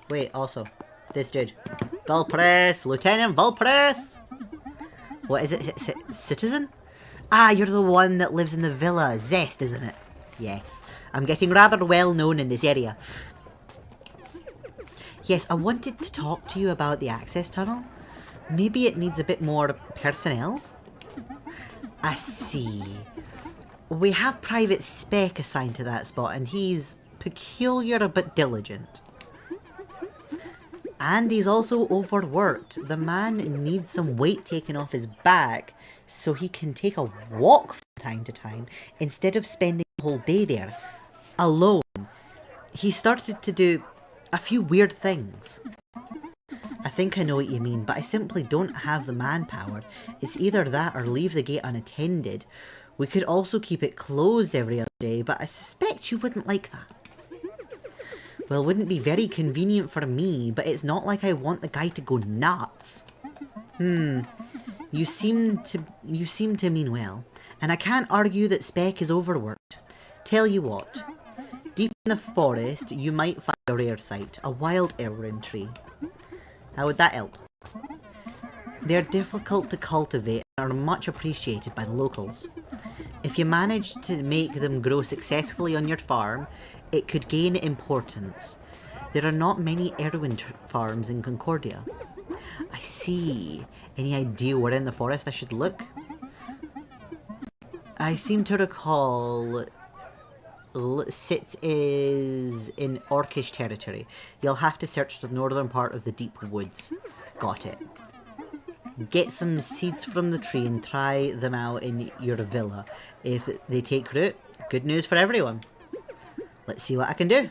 Wait, also, this dude. Valpress, Lieutenant Valpress. What is it? Citizen? Ah, you're the one that lives in the villa. Zest, isn't it? Yes. I'm getting rather well known in this area. Yes, I wanted to talk to you about the access tunnel. Maybe it needs a bit more personnel? I see. We have Private Spec assigned to that spot, and he's peculiar but diligent. And he's also overworked. The man needs some weight taken off his back so he can take a walk from time to time instead of spending the whole day there, alone. He started to do a few weird things. I think I know what you mean, but I simply don't have the manpower. It's either that or leave the gate unattended. We could also keep it closed every other day, but I suspect you wouldn't like that. Well, it wouldn't be very convenient for me, but it's not like I want the guy to go nuts. You seem to mean well, and I can't argue that Spec is overworked. Tell you what, deep in the forest, you might find a rare sight, a wild elrin tree. How would that help? They're difficult to cultivate and are much appreciated by the locals. If you manage to make them grow successfully on your farm, it could gain importance. There are not many Erwin farms in Concordia. I see. Any idea where in the forest I should look? I seem to recall Sitz is in Orcish territory. You'll have to search the northern part of the deep woods. Got it. Get some seeds from the tree and try them out in your villa. If they take root, good news for everyone. Let's see what I can do.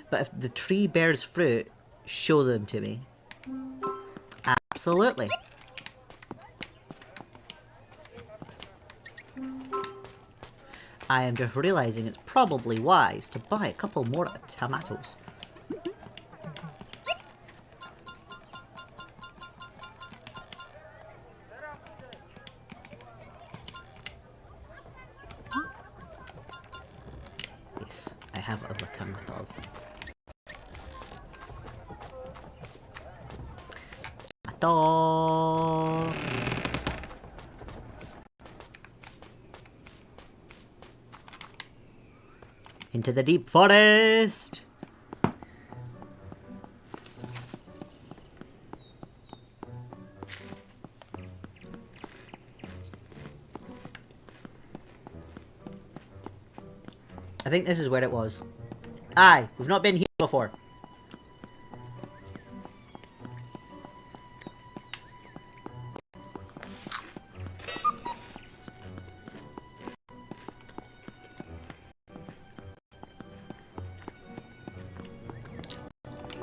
But if the tree bears fruit, show them to me. Absolutely. I am just realizing it's probably wise to buy a couple more tomatoes. Yes, I have other tomatoes. Tomato! Into the deep forest! I think this is where it was. Aye, we've not been here before.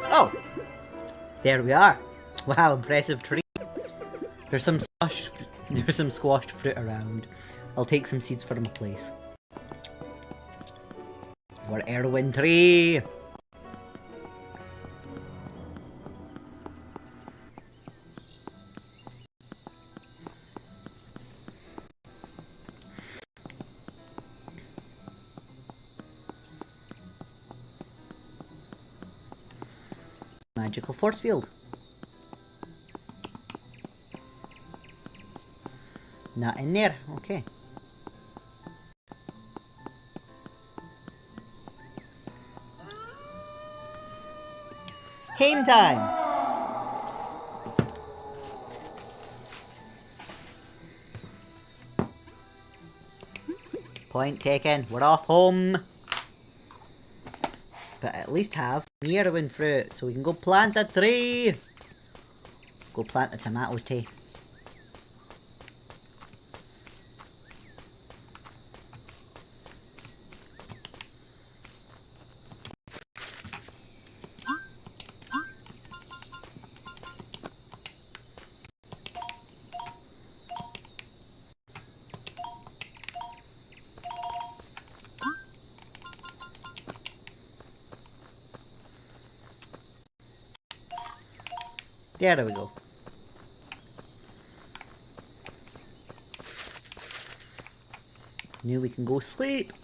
Oh! There we are. Wow, impressive tree. There's some squashed fruit around. I'll take some seeds for my place. For Erwin tree. Magical force field. Not in there. Okay. Game time! Point taken. We're off home. But at least have Erwin fruit so we can go plant a tree. Go plant the tomatoes too. There we go. Now we can go sleep.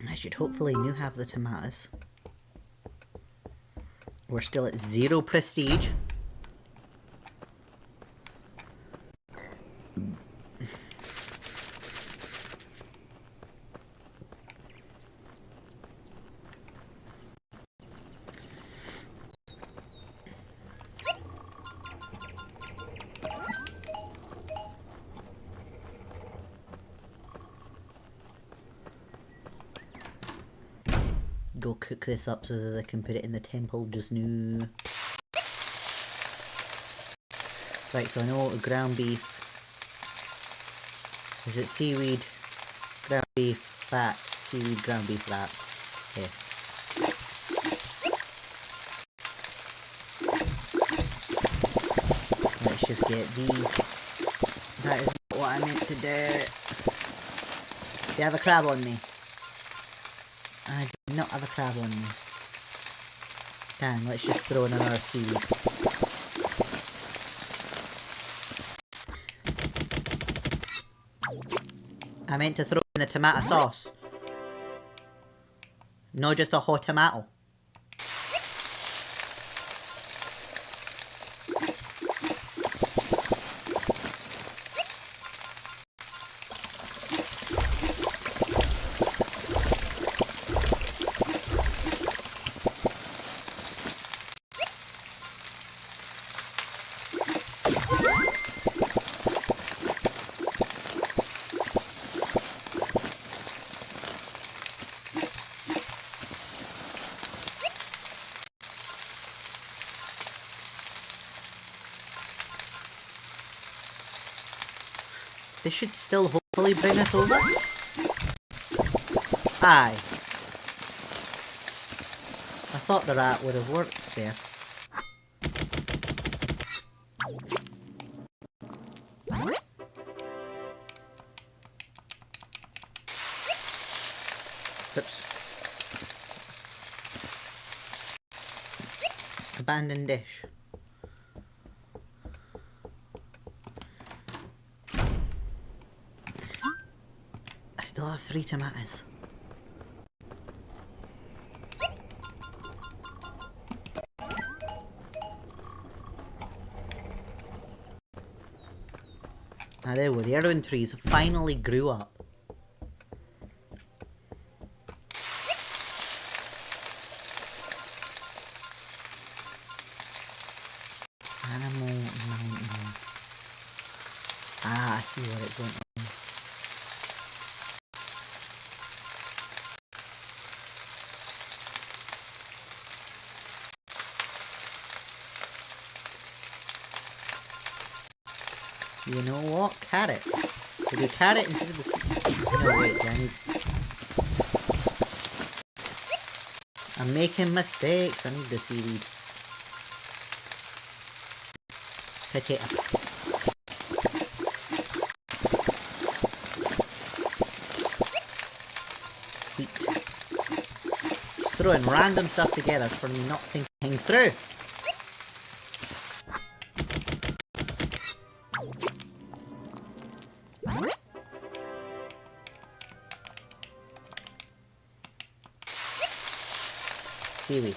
I should hopefully now have the tomatoes. We're still at 0 prestige. Go cook this up so that I can put it in the temple just now. Right, so I know ground beef. Is it seaweed, ground beef, fat, seaweed, ground beef, fat? Yes. Let's just get these. That is what I meant to do. you have a crab on me? I do not have a crab on me. Dang, let's just throw in another seaweed. I meant to throw in the tomato sauce. Not just a hot tomato. This should still hopefully bring us over. Aye. I thought the rat would have worked there. Oops. Abandoned dish. I still have 3 tomatoes. Ah, there we go. The heroin trees finally grew up. Animal mountain. Ah, I see what it's going on. You know what? Carrot. We'll do carrot instead of the seed. No, wait, I need... I'm making mistakes. I need the seaweed. Potato. Wheat. Just throwing random stuff together for me not thinking things through. Seaweed.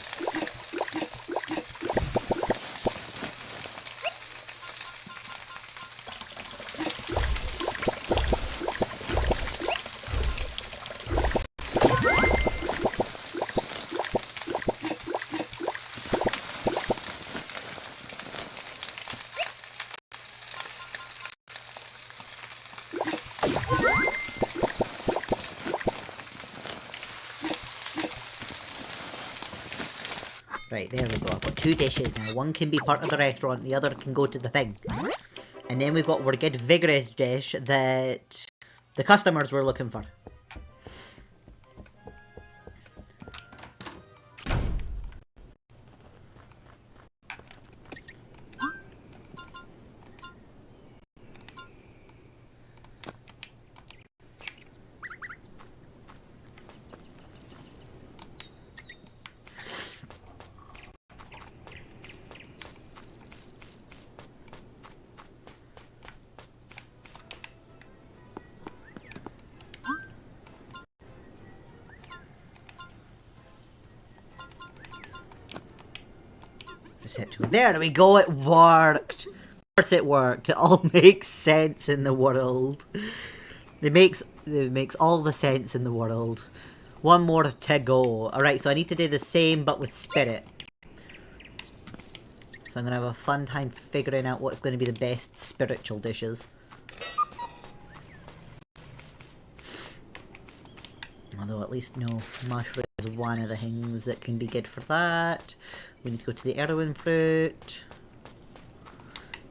Right, there we go. I've got 2 dishes now. One can be part of the restaurant, the other can go to the thing. And then we've got our good vigorous dish that the customers were looking for. There we go, it worked! Of course it worked. It all makes sense in the world. It makes all the sense in the world. One more to go. Alright, so I need to do the same but with spirit. So I'm going to have a fun time figuring out what's going to be the best spiritual dishes. Although at least no, mushroom is one of the things that can be good for that. We need to go to the arrowing fruit.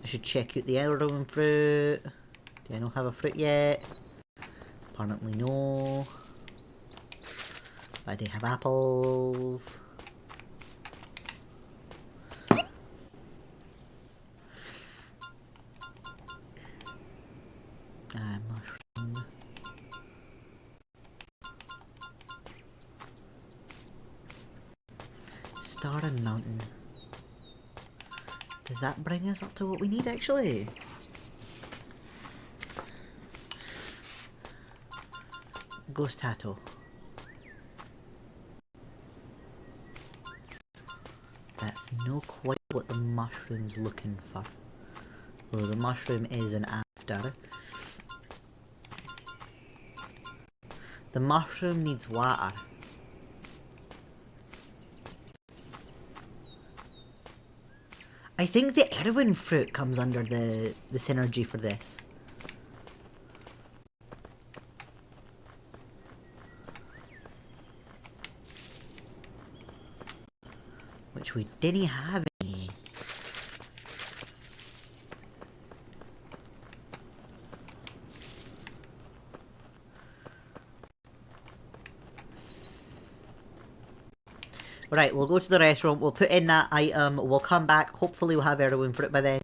I should check out the arrowing fruit. Do I not have a fruit yet? Apparently no. I do have apples. Mushroom. Starren Mountain. Does that bring us up to what we need, actually? Ghost Hatto. That's no quite what the mushroom's looking for. Well, the mushroom is an after. The mushroom needs water. I think the Erwin fruit comes under the synergy for this. Which we didn't have any. Right, we'll go to the restaurant, we'll put in that item, we'll come back, hopefully we'll have Erwin fruit by then.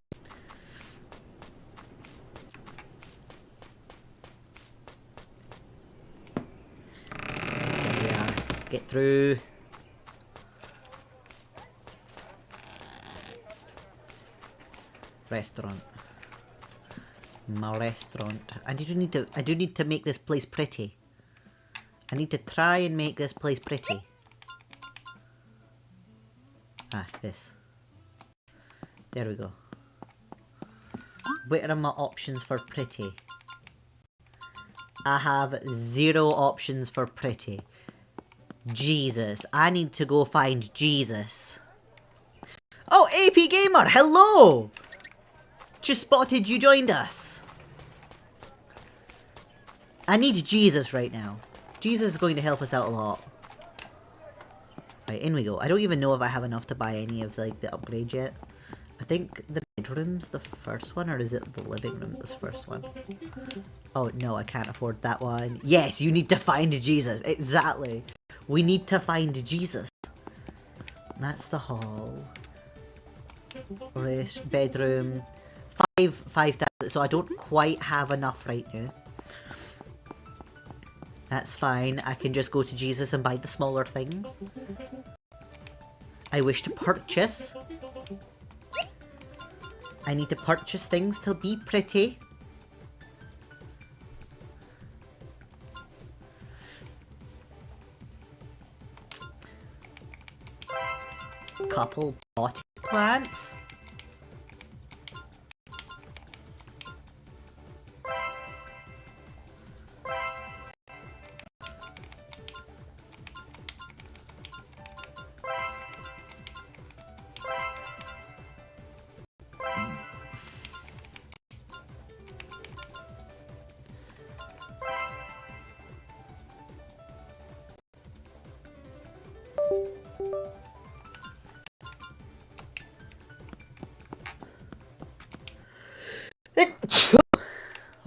There we are. Get through. Restaurant. My restaurant. I do need to make this place pretty. I need to try and make this place pretty. Ah, this. There we go. What are my options for pretty? I have 0 options for pretty. Jesus, I need to go find Jesus. Oh, AP Gamer, hello! Just spotted you joined us. I need Jesus right now. Jesus is going to help us out a lot. Right, in we go. I don't even know if I have enough to buy any of like the upgrades yet. I think the bedroom's the first one, or is it the living room that's the first one? Oh no, I can't afford that one. Yes, you need to find Jesus. Exactly. We need to find Jesus. That's the hall. Rest, bedroom. 5,000. So I don't quite have enough right now. That's fine. I can just go to Jesus and buy the smaller things. I wish to purchase. I need to purchase things to be pretty. Couple potted plants.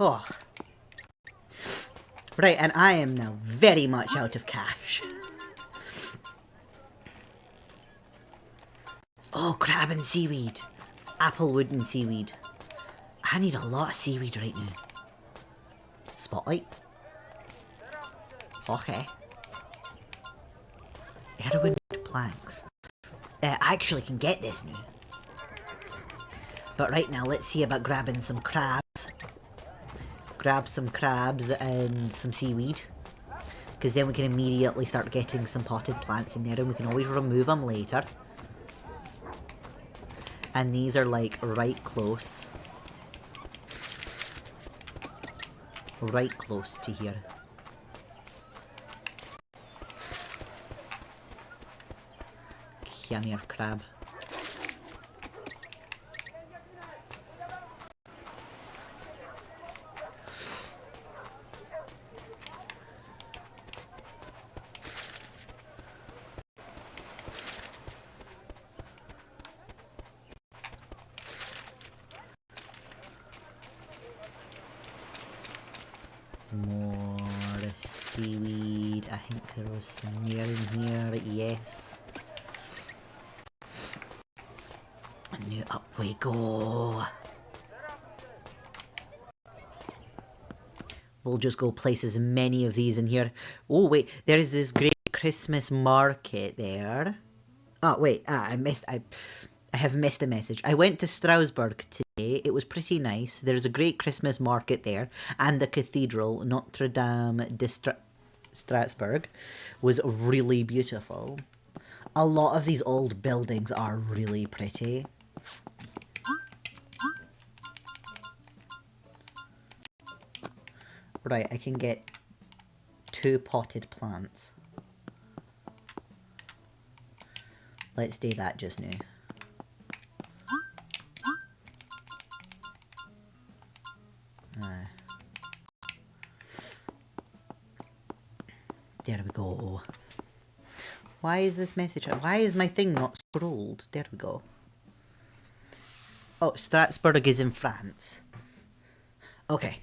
Oh. Right, and I am now very much out of cash. Oh, crab and seaweed. Applewood and seaweed. I need a lot of seaweed right now. Spotlight. Okay. Erwin planks. I actually can get this now. But right now, let's see about grabbing some crabs. Grab some crabs and some seaweed. Because then we can immediately start getting some potted plants in there, and we can always remove them later. And these are like right close. Right close to here. Come here, crab. More seaweed. I think there was some near in here. Yes. And now up we go. We'll just go place as many of these in here. Oh wait, there is this great Christmas market there. Oh, wait, I have missed a message. I went to Strasbourg today. It was pretty nice. There's a great Christmas market there, and the cathedral, Notre Dame de Strasbourg, was really beautiful. A lot of these old buildings are really pretty. Right, I can get 2 potted plants. Let's do that just now. There we go. Why is this message? Why is my thing not scrolled? There we go. Oh, Strasbourg is in France. Okay.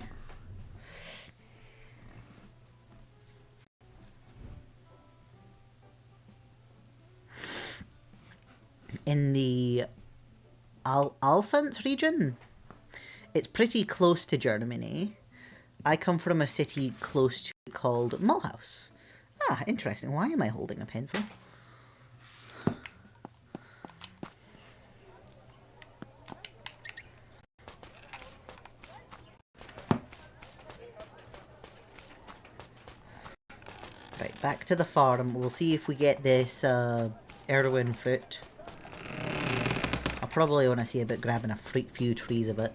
In the Alsace region. It's pretty close to Germany. I come from a city close to it called Mulhouse. Ah, interesting. Why am I holding a pencil? Right, back to the farm. We'll see if we get this Erwin fruit. I'll probably want to see about grabbing a few trees of it.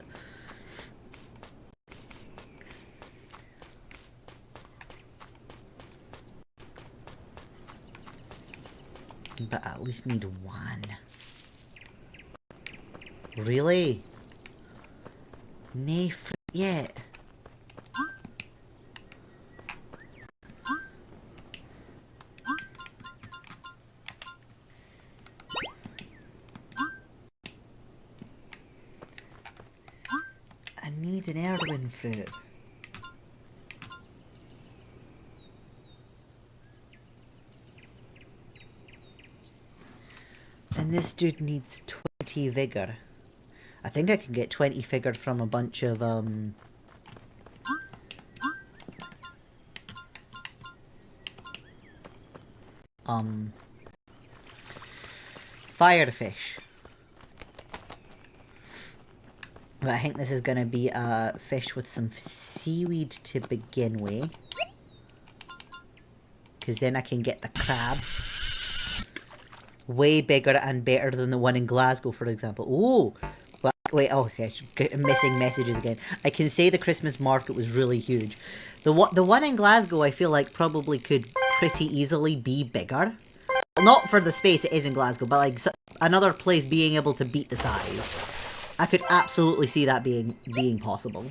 But I at least need 1. Really? Nay fruit yet. I need an Erwin fruit. And this dude needs 20 vigor. I think I can get 20 vigor from a bunch of, firefish. But I think this is gonna be a fish with some seaweed to begin with. Because then I can get the crabs. Way bigger and better than the one in Glasgow, for example. Ooh! Well, wait, oh, okay, I'm missing messages again. I can say the Christmas market was really huge. The one in Glasgow, I feel like probably could pretty easily be bigger. Not for the space it is in Glasgow, but like another place being able to beat the size. I could absolutely see that being possible.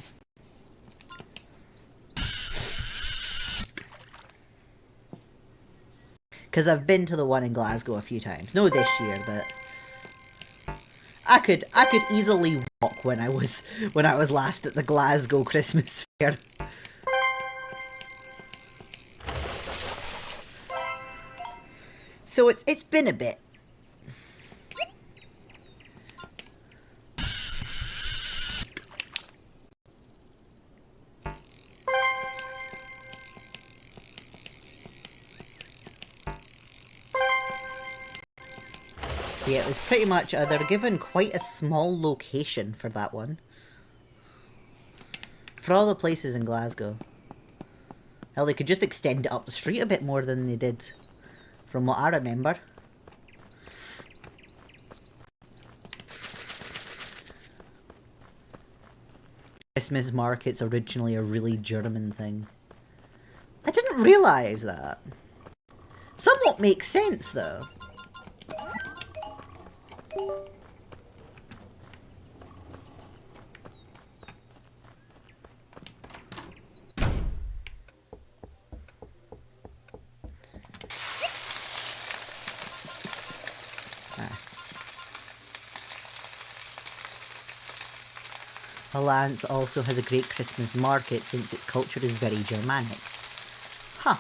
Because I've been to the one in Glasgow a few times. No this year, but I could easily walk when I was last at the Glasgow Christmas fair. So it's been a bit. Yeah, it was pretty much, they're given quite a small location for that one. For all the places in Glasgow. Hell, they could just extend it up the street a bit more than they did, from what I remember. Christmas market's originally a really German thing. I didn't realise that. Somewhat makes sense, though. Alliance also has a great Christmas market since its culture is very Germanic. Huh.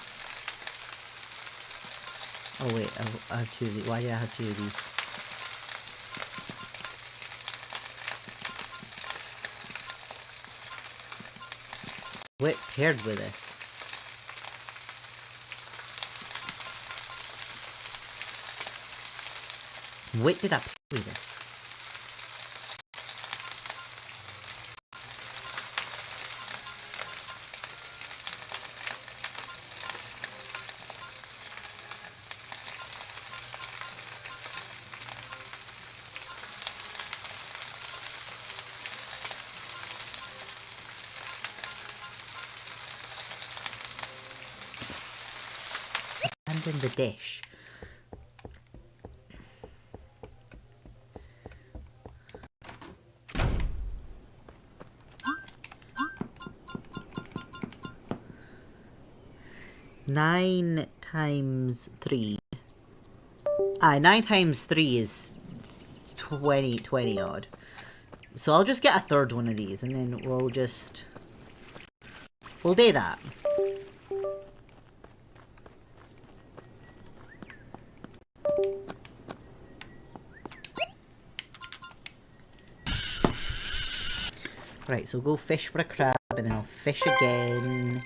Oh wait, I have 2 of these. Why do I have 2 of these? What paired with this? Wait, did I play this? And in the dish. Nine times 3. 9 times 3 is 20 odd. So I'll just get a third one of these and then we'll do that. Right, so go fish for a crab and then I'll fish again.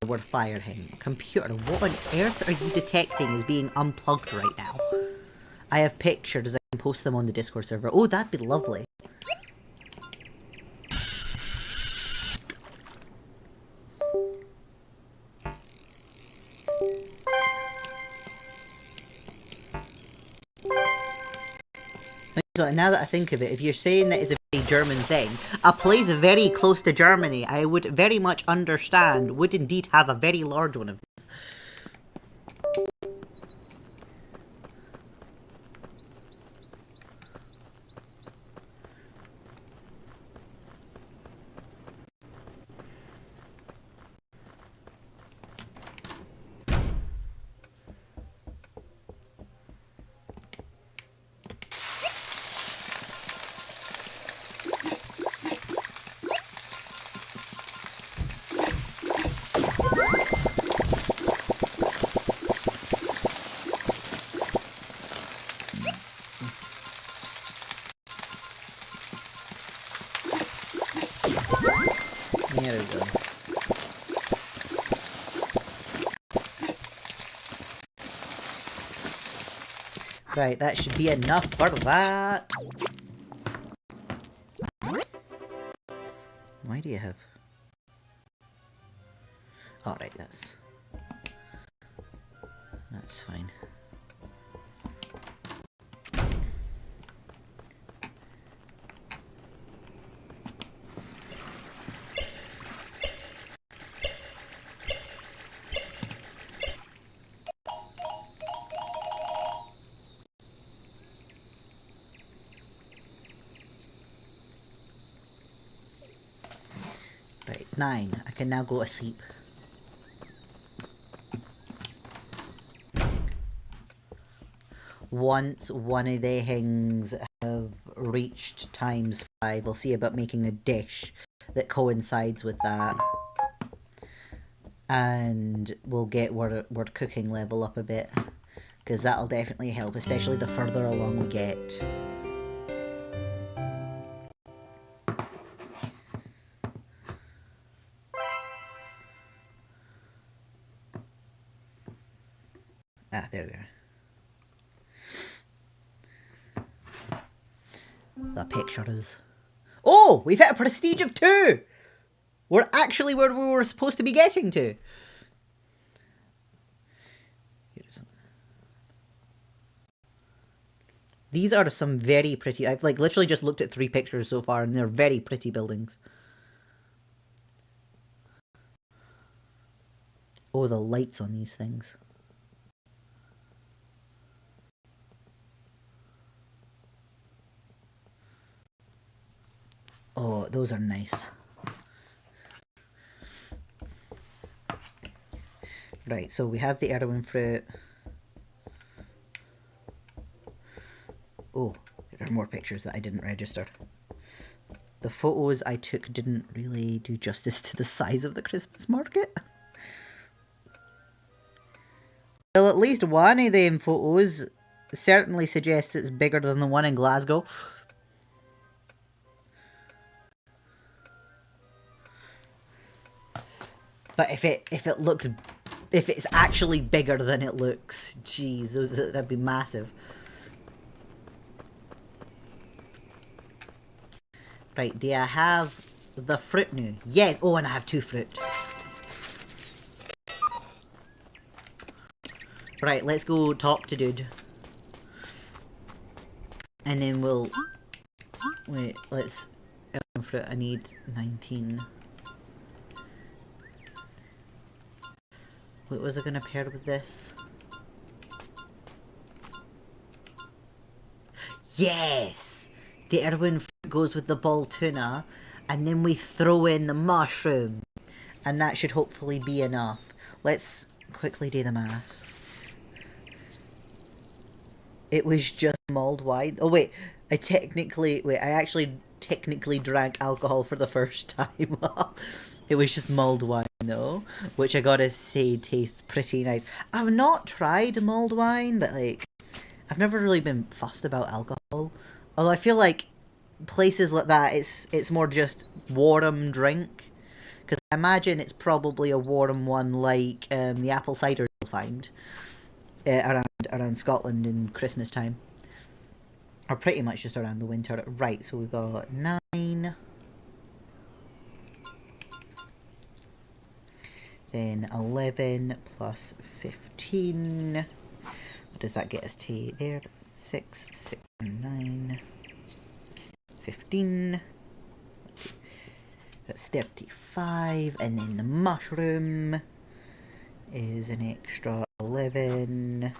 We're fire him. Computer, what on earth are you detecting as being unplugged right now? I have pictures, I can post them on the Discord server. Oh, that'd be lovely. So now that I think of it, if you're saying that it's a very German thing, a place very close to Germany, I would very much understand, would indeed have a very large one of these. There we go. Right, that should be enough for that. Why do you have... Alright, that's fine. Right, 9. I can now go to sleep. Once one of the things have reached times 5, we'll see about making a dish that coincides with that. And we'll get our cooking level up a bit. Because that'll definitely help, especially the further along we get. Ah, there we are. The pictures. Oh! We've hit a prestige of 2! We're actually where we were supposed to be getting to. These are some very pretty... I've like literally just looked at 3 pictures so far and they're very pretty buildings. Oh, the lights on these things. Oh, those are nice. Right, so we have the Erwin fruit. Oh, there are more pictures that I didn't register. The photos I took didn't really do justice to the size of the Christmas market. Well, at least one of them photos certainly suggests it's bigger than the one in Glasgow. But if it's actually bigger than it looks, jeez, that'd be massive. Right, do I have the fruit now? Yes! Oh, and I have 2 fruit. Right, let's go talk to dude. And then we'll... Wait, let's... Fruit, I need 19. What was I gonna pair with this? Yes! The Irwin fruit goes with the ball tuna, and then we throw in the mushroom. And that should hopefully be enough. Let's quickly do the math. It was just mulled wine. Oh wait, I actually technically drank alcohol for the first time. It was just mulled wine though, which I gotta say tastes pretty nice. I've not tried mulled wine, but like, I've never really been fussed about alcohol. Although I feel like places like that, it's more just warm drink. Because I imagine it's probably a warm one like the apple cider you'll find around Scotland in Christmas time. Or pretty much just around the winter. Right, so we've got 9. Then 11 plus 15. What does that get us to there? 6, 6, 9, 15. That's 35. And then the mushroom is an extra 11.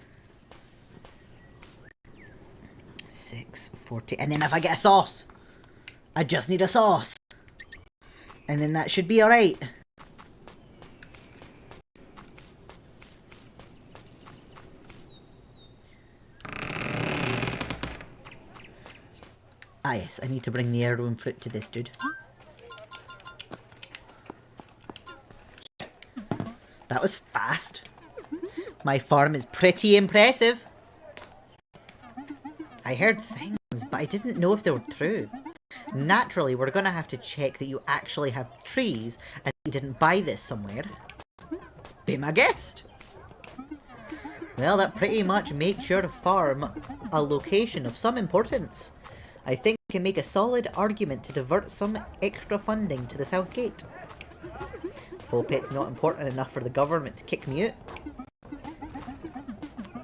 6, 40. And then if I get a sauce, I just need a sauce. And then that should be alright. Ah yes, I need to bring the heirloom fruit to this dude. That was fast. My farm is pretty impressive. I heard things, but I didn't know if they were true. Naturally, we're gonna have to check that you actually have trees and you didn't buy this somewhere. Be my guest! Well, that pretty much makes your farm a location of some importance. I think we can make a solid argument to divert some extra funding to the south gate. Hope it's not important enough for the government to kick me out.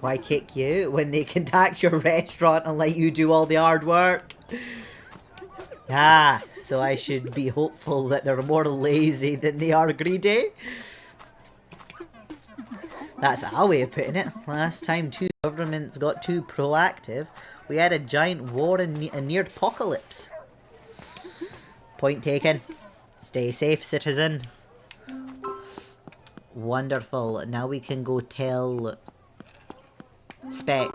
Why kick you out when they can tax your restaurant and let you do all the hard work? Ah, so I should be hopeful that they're more lazy than they are greedy? That's our way of putting it. Last time 2 governments got too proactive, we had a giant war and a near apocalypse. Point taken. Stay safe, citizen. Wonderful. Now we can go tell Speck.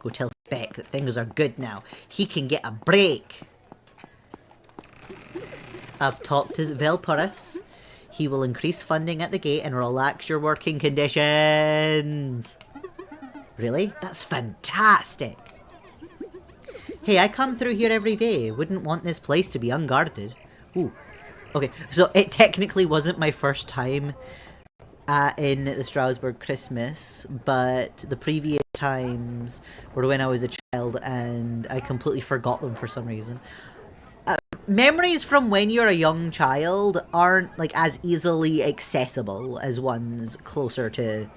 Go tell Speck that things are good now. He can get a break. I've talked to Velporus. He will increase funding at the gate and relax your working conditions. Really? That's fantastic. Hey, I come through here every day. Wouldn't want this place to be unguarded. Ooh. Okay, so it technically wasn't my first time in the Strasbourg Christmas, but the previous times were when I was a child and I completely forgot them for some reason. Memories from when you're a young child aren't like as easily accessible as ones closer to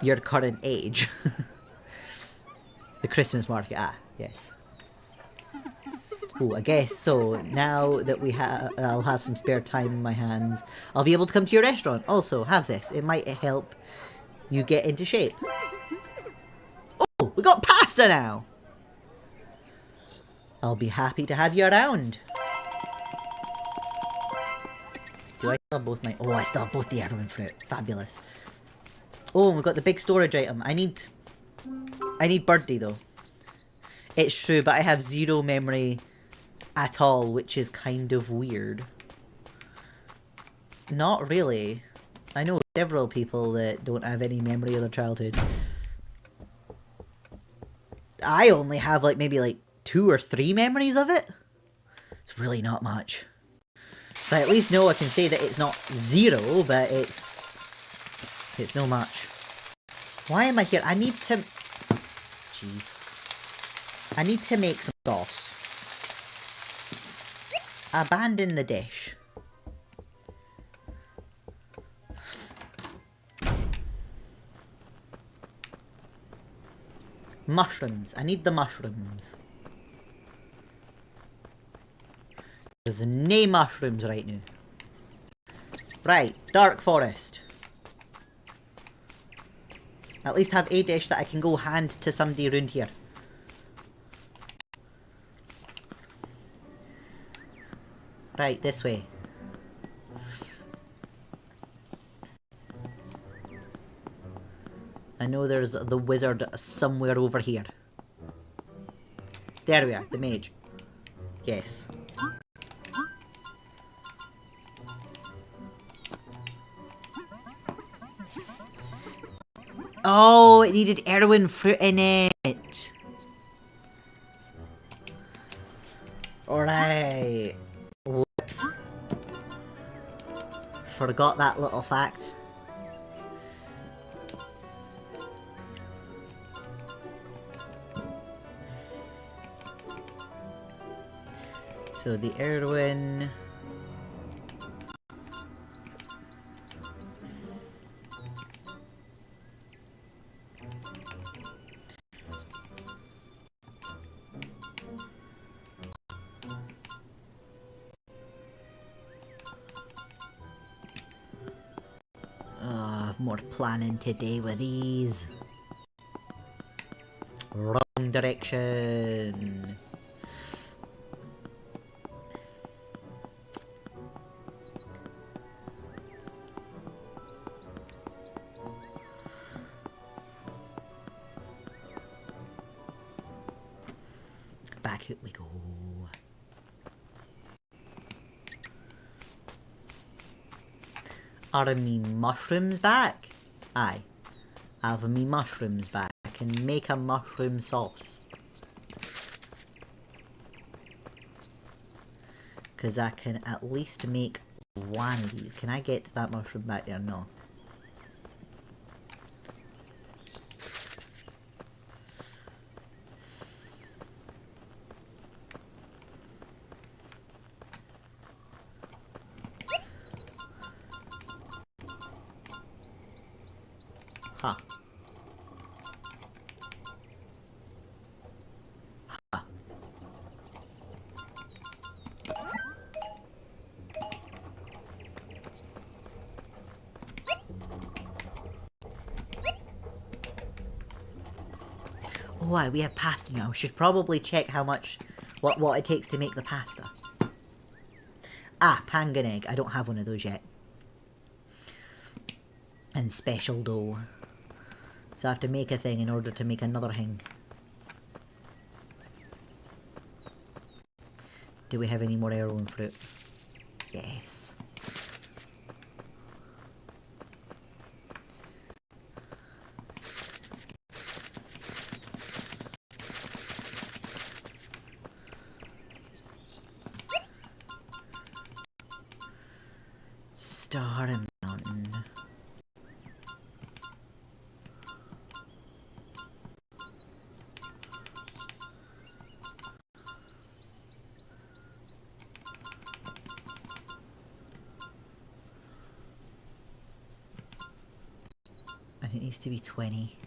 your current age. The Christmas market, yes. Oh, I guess so. Now that I'll have some spare time in my hands, I'll be able to come to your restaurant. Also, have this. It might help you get into shape. Oh, we got pasta now! I'll be happy to have you around. Do I still have both my... Oh, I still have both the heirloom fruit. Fabulous. Oh, and we've got the big storage item. I need Birdie, though. It's true, but I have 0 memory at all, which is kind of weird. Not really. I know several people that don't have any memory of their childhood. I only have, maybe 2 or 3 memories of it. It's really not much. So I at least know I can say that it's not 0, but it's no much. Why am I here? I need to... Jeez. I need to make some sauce. abandon the dish. Mushrooms. I need the mushrooms. There's no mushrooms right now. Right, dark forest. At least have a dish that I can go hand to somebody around here. Right, this way. I know there's the wizard somewhere over here. There we are, the mage. Yes. Oh, it needed Erwin fruit in it. Alright. Whoops. Forgot that little fact. So the Erwin... more planning today with these. Wrong direction. Back here we go. Are me mushrooms back? Aye. Have me mushrooms back. I can make a mushroom sauce. Because I can at least make one of these. Can I get to that mushroom back there? No. Huh. Huh. Oh, we have pasta now. We should probably check how much, what it takes to make the pasta. Ah, pangan egg. I don't have one of those yet. And special dough. So I have to make a thing in order to make another thing. Do we have any more heirloom fruit? Yes. Star and mountain. And it needs to be 20.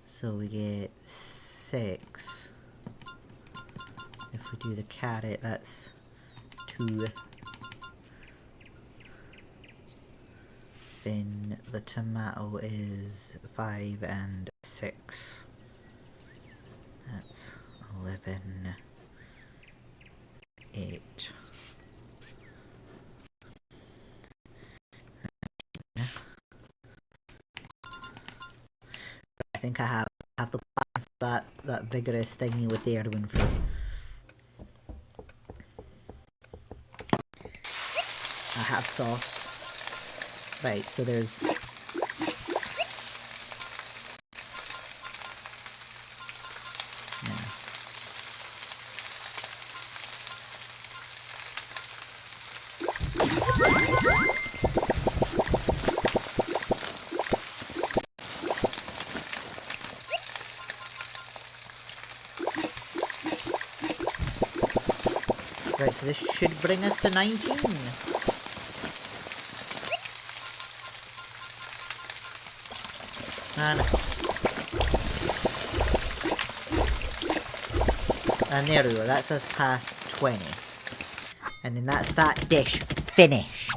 So we get 6. If we do the carrot, that's 2. Then the tomato is 5 and 6. That's 11, 8. I think I have the plan for that vigorous thingy with the Erwin fruit. I have sauce. Right, so there's... Yeah. Right, so this should bring us to 19. And there we go, that's us past 20. And then that's that dish finished.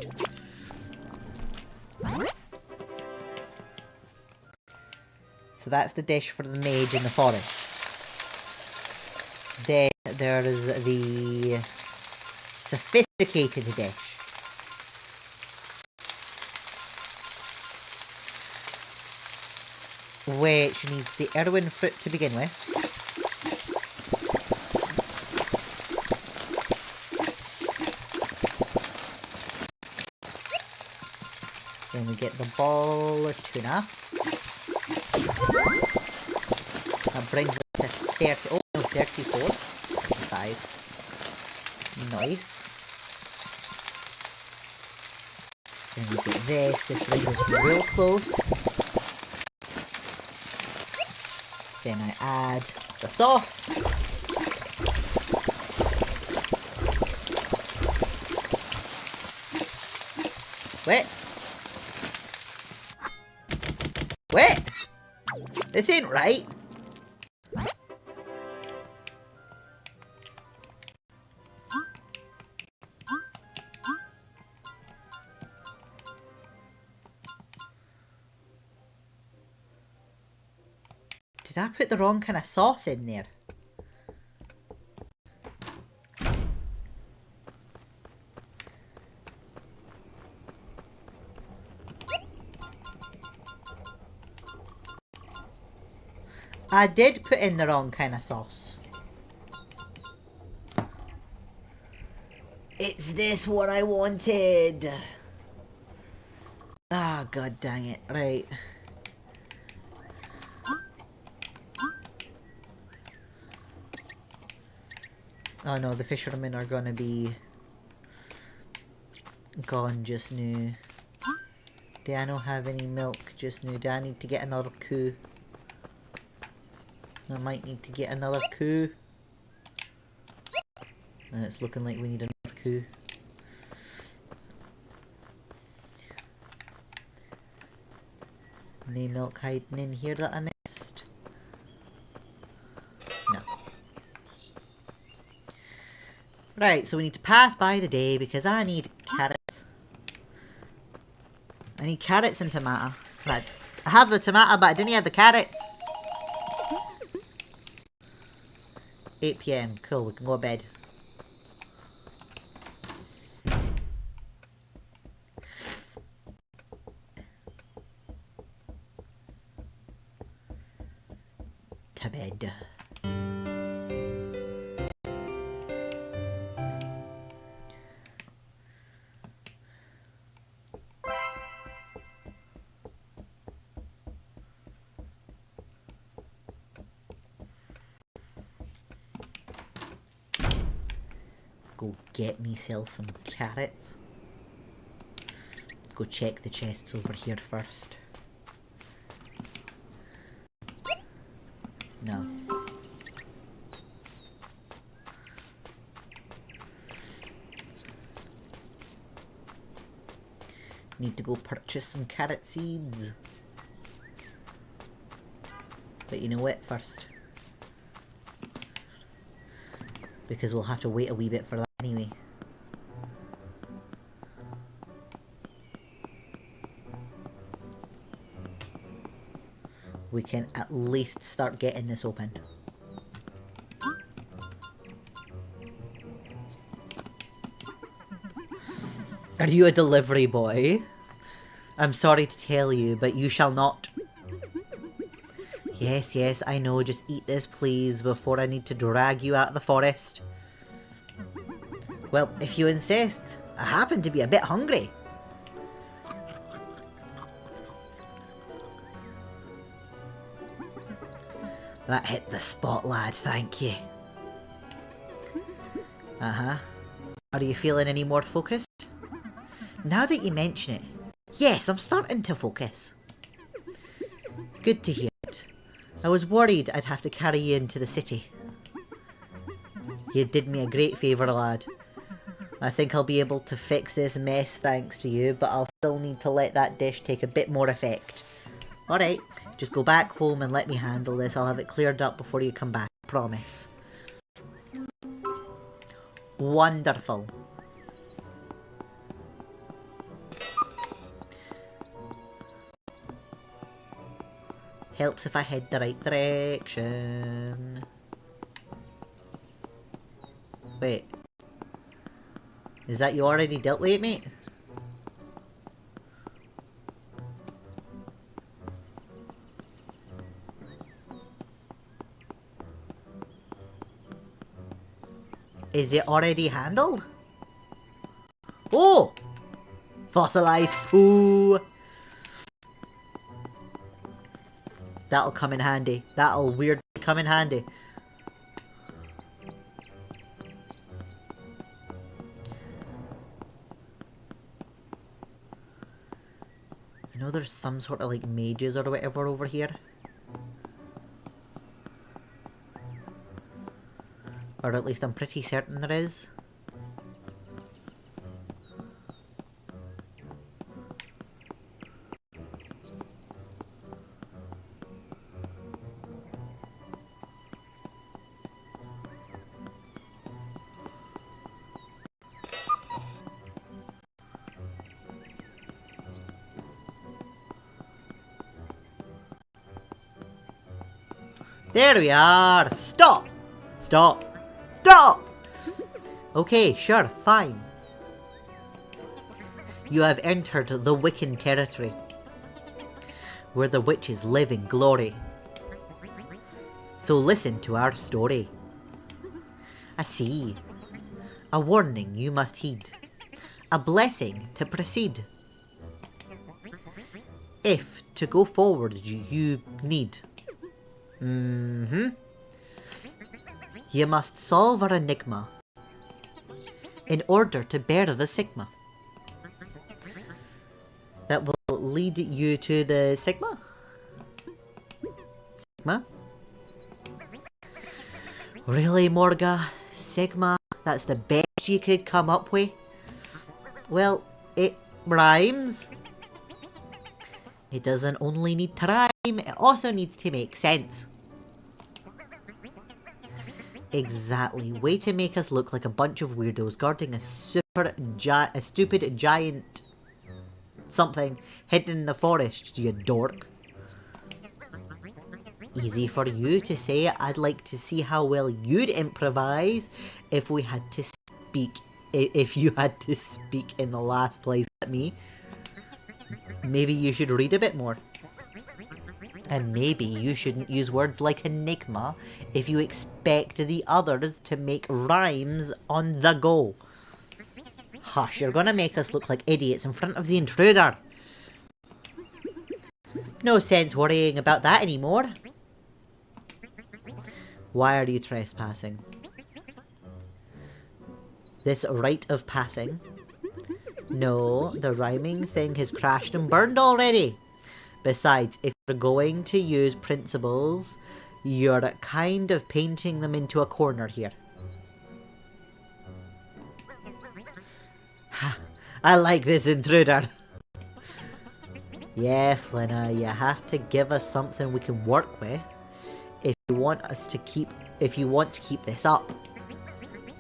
So that's the dish for the mage in the forest. Then there is the sophisticated dish. Which needs the Irwin fruit to begin with. Then we get the ball of tuna. That brings us to 30, oh no, 34. 5. Nice. Then we get this brings us real close. Then I add the sauce. Wait. Wait! This ain't right. Did I put the wrong kind of sauce in there? I did put in the wrong kind of sauce. It's this what I wanted. Ah, god dang it. Right. Oh no, the fishermen are gonna be gone just now. Do I not have any milk just now? Do I need to get another coup? I might need to get another coup. And it's looking like we need another coup. Any milk hiding in here that I missed? No. Right, so we need to pass by the day because I need carrots. I need carrots and tomato. Right. I have the tomato, but I didn't have the carrots. 8 PM. Cool, we can go to bed. To bed. Go get myself some carrots. Go check the chests over here first. No. Need to go purchase some carrot seeds. But you know what, first. Because we'll have to wait a wee bit for that anyway. We can at least start getting this open. Are you a delivery boy? I'm sorry to tell you, but you shall not. Yes, yes, I know. Just eat this, please, before I need to drag you out of the forest. Well, if you insist, I happen to be a bit hungry. That hit the spot, lad, thank you. Uh-huh. Are you feeling any more focused? Now that you mention it, yes, I'm starting to focus. Good to hear it. I was worried I'd have to carry you into the city. You did me a great favour, lad. I think I'll be able to fix this mess thanks to you, but I'll still need to let that dish take a bit more effect. Alright, just go back home and let me handle this. I'll have it cleared up before you come back, I promise. Wonderful. Helps if I head the right direction. Wait. Is that you already dealt with it, mate? Is it already handled? Oh! Fossilized poo! That'll come in handy. That'll weirdly come in handy. I know there's some sort of like mages or whatever over here. Or at least I'm pretty certain there is. There we are! Stop! Stop! Stop! Okay, sure, fine. You have entered the Wiccan territory, where the witches live in glory. So listen to our story. A seed, a warning you must heed, a blessing to proceed. If to go forward you need. You must solve our enigma in order to bear the sigma. That will lead you to the sigma? Sigma? Really, Morga? Sigma? That's the best you could come up with? Well, it rhymes. It doesn't only need to rhyme, it also needs to make sense. Exactly. Way to make us look like a bunch of weirdos guarding a stupid giant something hidden in the forest, you dork. Easy for you to say. I'd like to see how well you'd improvise if we had to speak. If you had to speak in the last place at me. Maybe you should read a bit more. And maybe you shouldn't use words like enigma if you expect the others to make rhymes on the go. Hush, you're gonna make us look like idiots in front of the intruder. No sense worrying about that anymore. Why are you trespassing? This rite of passing? No, the rhyming thing has crashed and burned already. Besides, if you're going to use principles, you're kind of painting them into a corner here. I like this intruder. Yeah, Flinna, you have to give us something we can work with if you want to keep this up.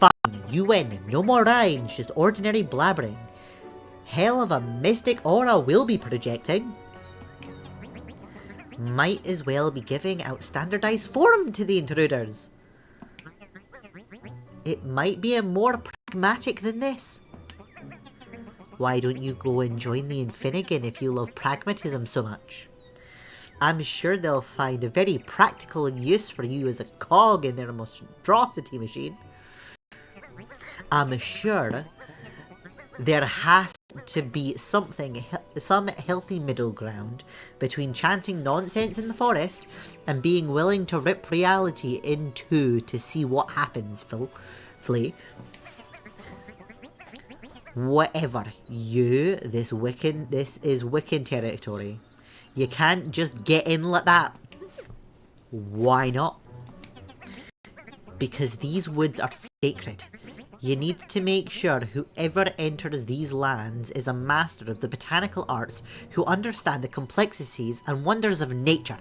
Fine, you win. No more rhymes, just ordinary blabbering. Hell of a mystic aura we'll be projecting. Might as well be giving out standardized form to the intruders. It might be more pragmatic than this. Why don't you go and join the Infinigan if you love pragmatism so much? I'm sure they'll find a very practical use for you as a cog in their monstrosity machine. I'm sure there has to be some healthy middle ground between chanting nonsense in the forest and being willing to rip reality in two to see what happens, Flea. Whatever. This is Wiccan territory. You can't just get in like that. Why not? Because these woods are sacred. You need to make sure whoever enters these lands is a master of the botanical arts who understand the complexities and wonders of nature.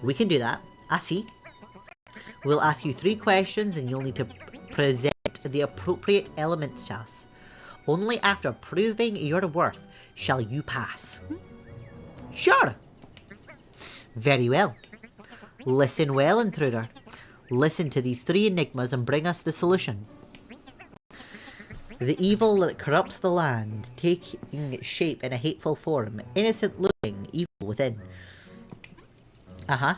We can do that. I see. We'll ask you 3 questions and you'll need to present the appropriate elements to us. Only after proving your worth shall you pass. Sure. Very well. Listen well, intruder. Listen to these 3 enigmas and bring us the solution. The evil that corrupts the land, taking shape in a hateful form, innocent looking, evil within. A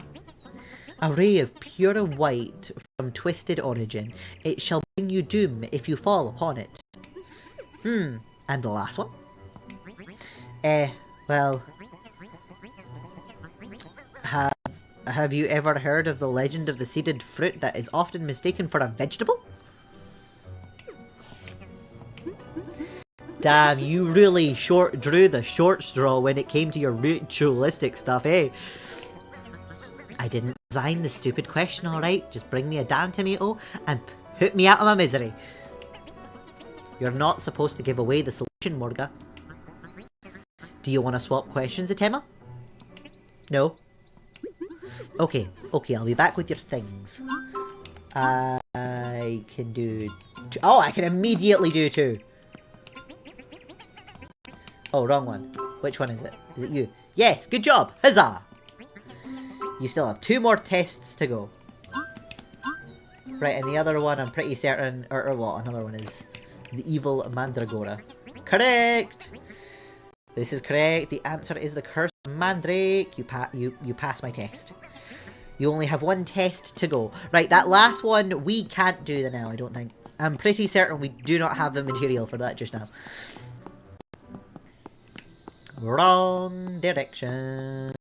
ray of pure white from twisted origin. It shall bring you doom if you fall upon it. And the last one? Well... Have you ever heard of the legend of the seeded fruit that is often mistaken for a vegetable? Damn, you really drew the short straw when it came to your ritualistic stuff, eh? I didn't design the stupid question, alright? Just bring me a damn tomato and put me out of my misery. You're not supposed to give away the solution, Morga. Do you want to swap questions, Atema? No? Okay, I'll be back with your things. I can do... Oh, I can immediately do 2. Oh, wrong one. Which one is it? Is it you? Yes, good job! Huzzah! You still have 2 more tests to go. Right, and the other one I'm pretty certain... Or what? Another one is the evil Mandragora. Correct! This is correct. The answer is the cursed Mandrake. You pass my test. You only have 1 test to go. Right, that last one we can't do now, I don't think. I'm pretty certain we do not have the material for that just now. Wrong direction.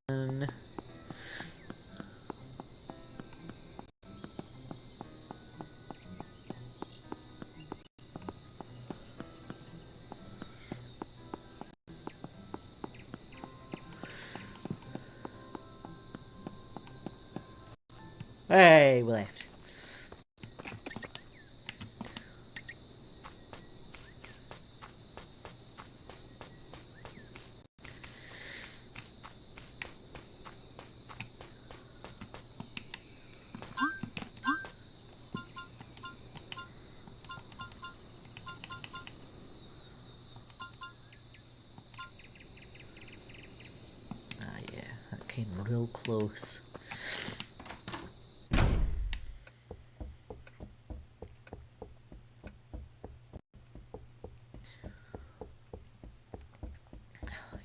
Hey, we left. Yeah, that came real close.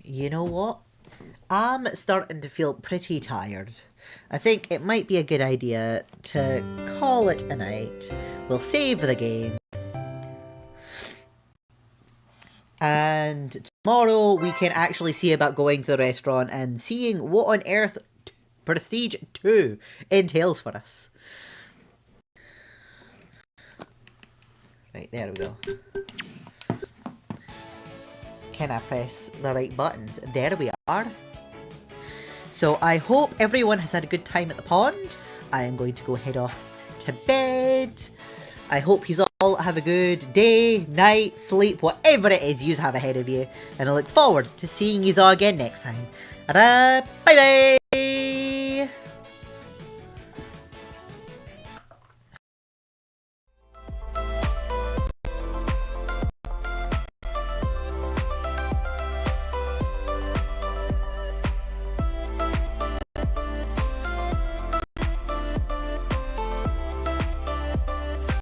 You know what? I'm starting to feel pretty tired. I think it might be a good idea to call it a night. We'll save the game. And tomorrow we can actually see about going to the restaurant and seeing what on earth Prestige 2 entails for us. Right, there we go. Can I press the right buttons? There we are. So I hope everyone has had a good time at the pond. I am going to go head off to bed. I hope you all have a good day, night, sleep, whatever it is you have ahead of you. And I look forward to seeing you all again next time. Bye bye!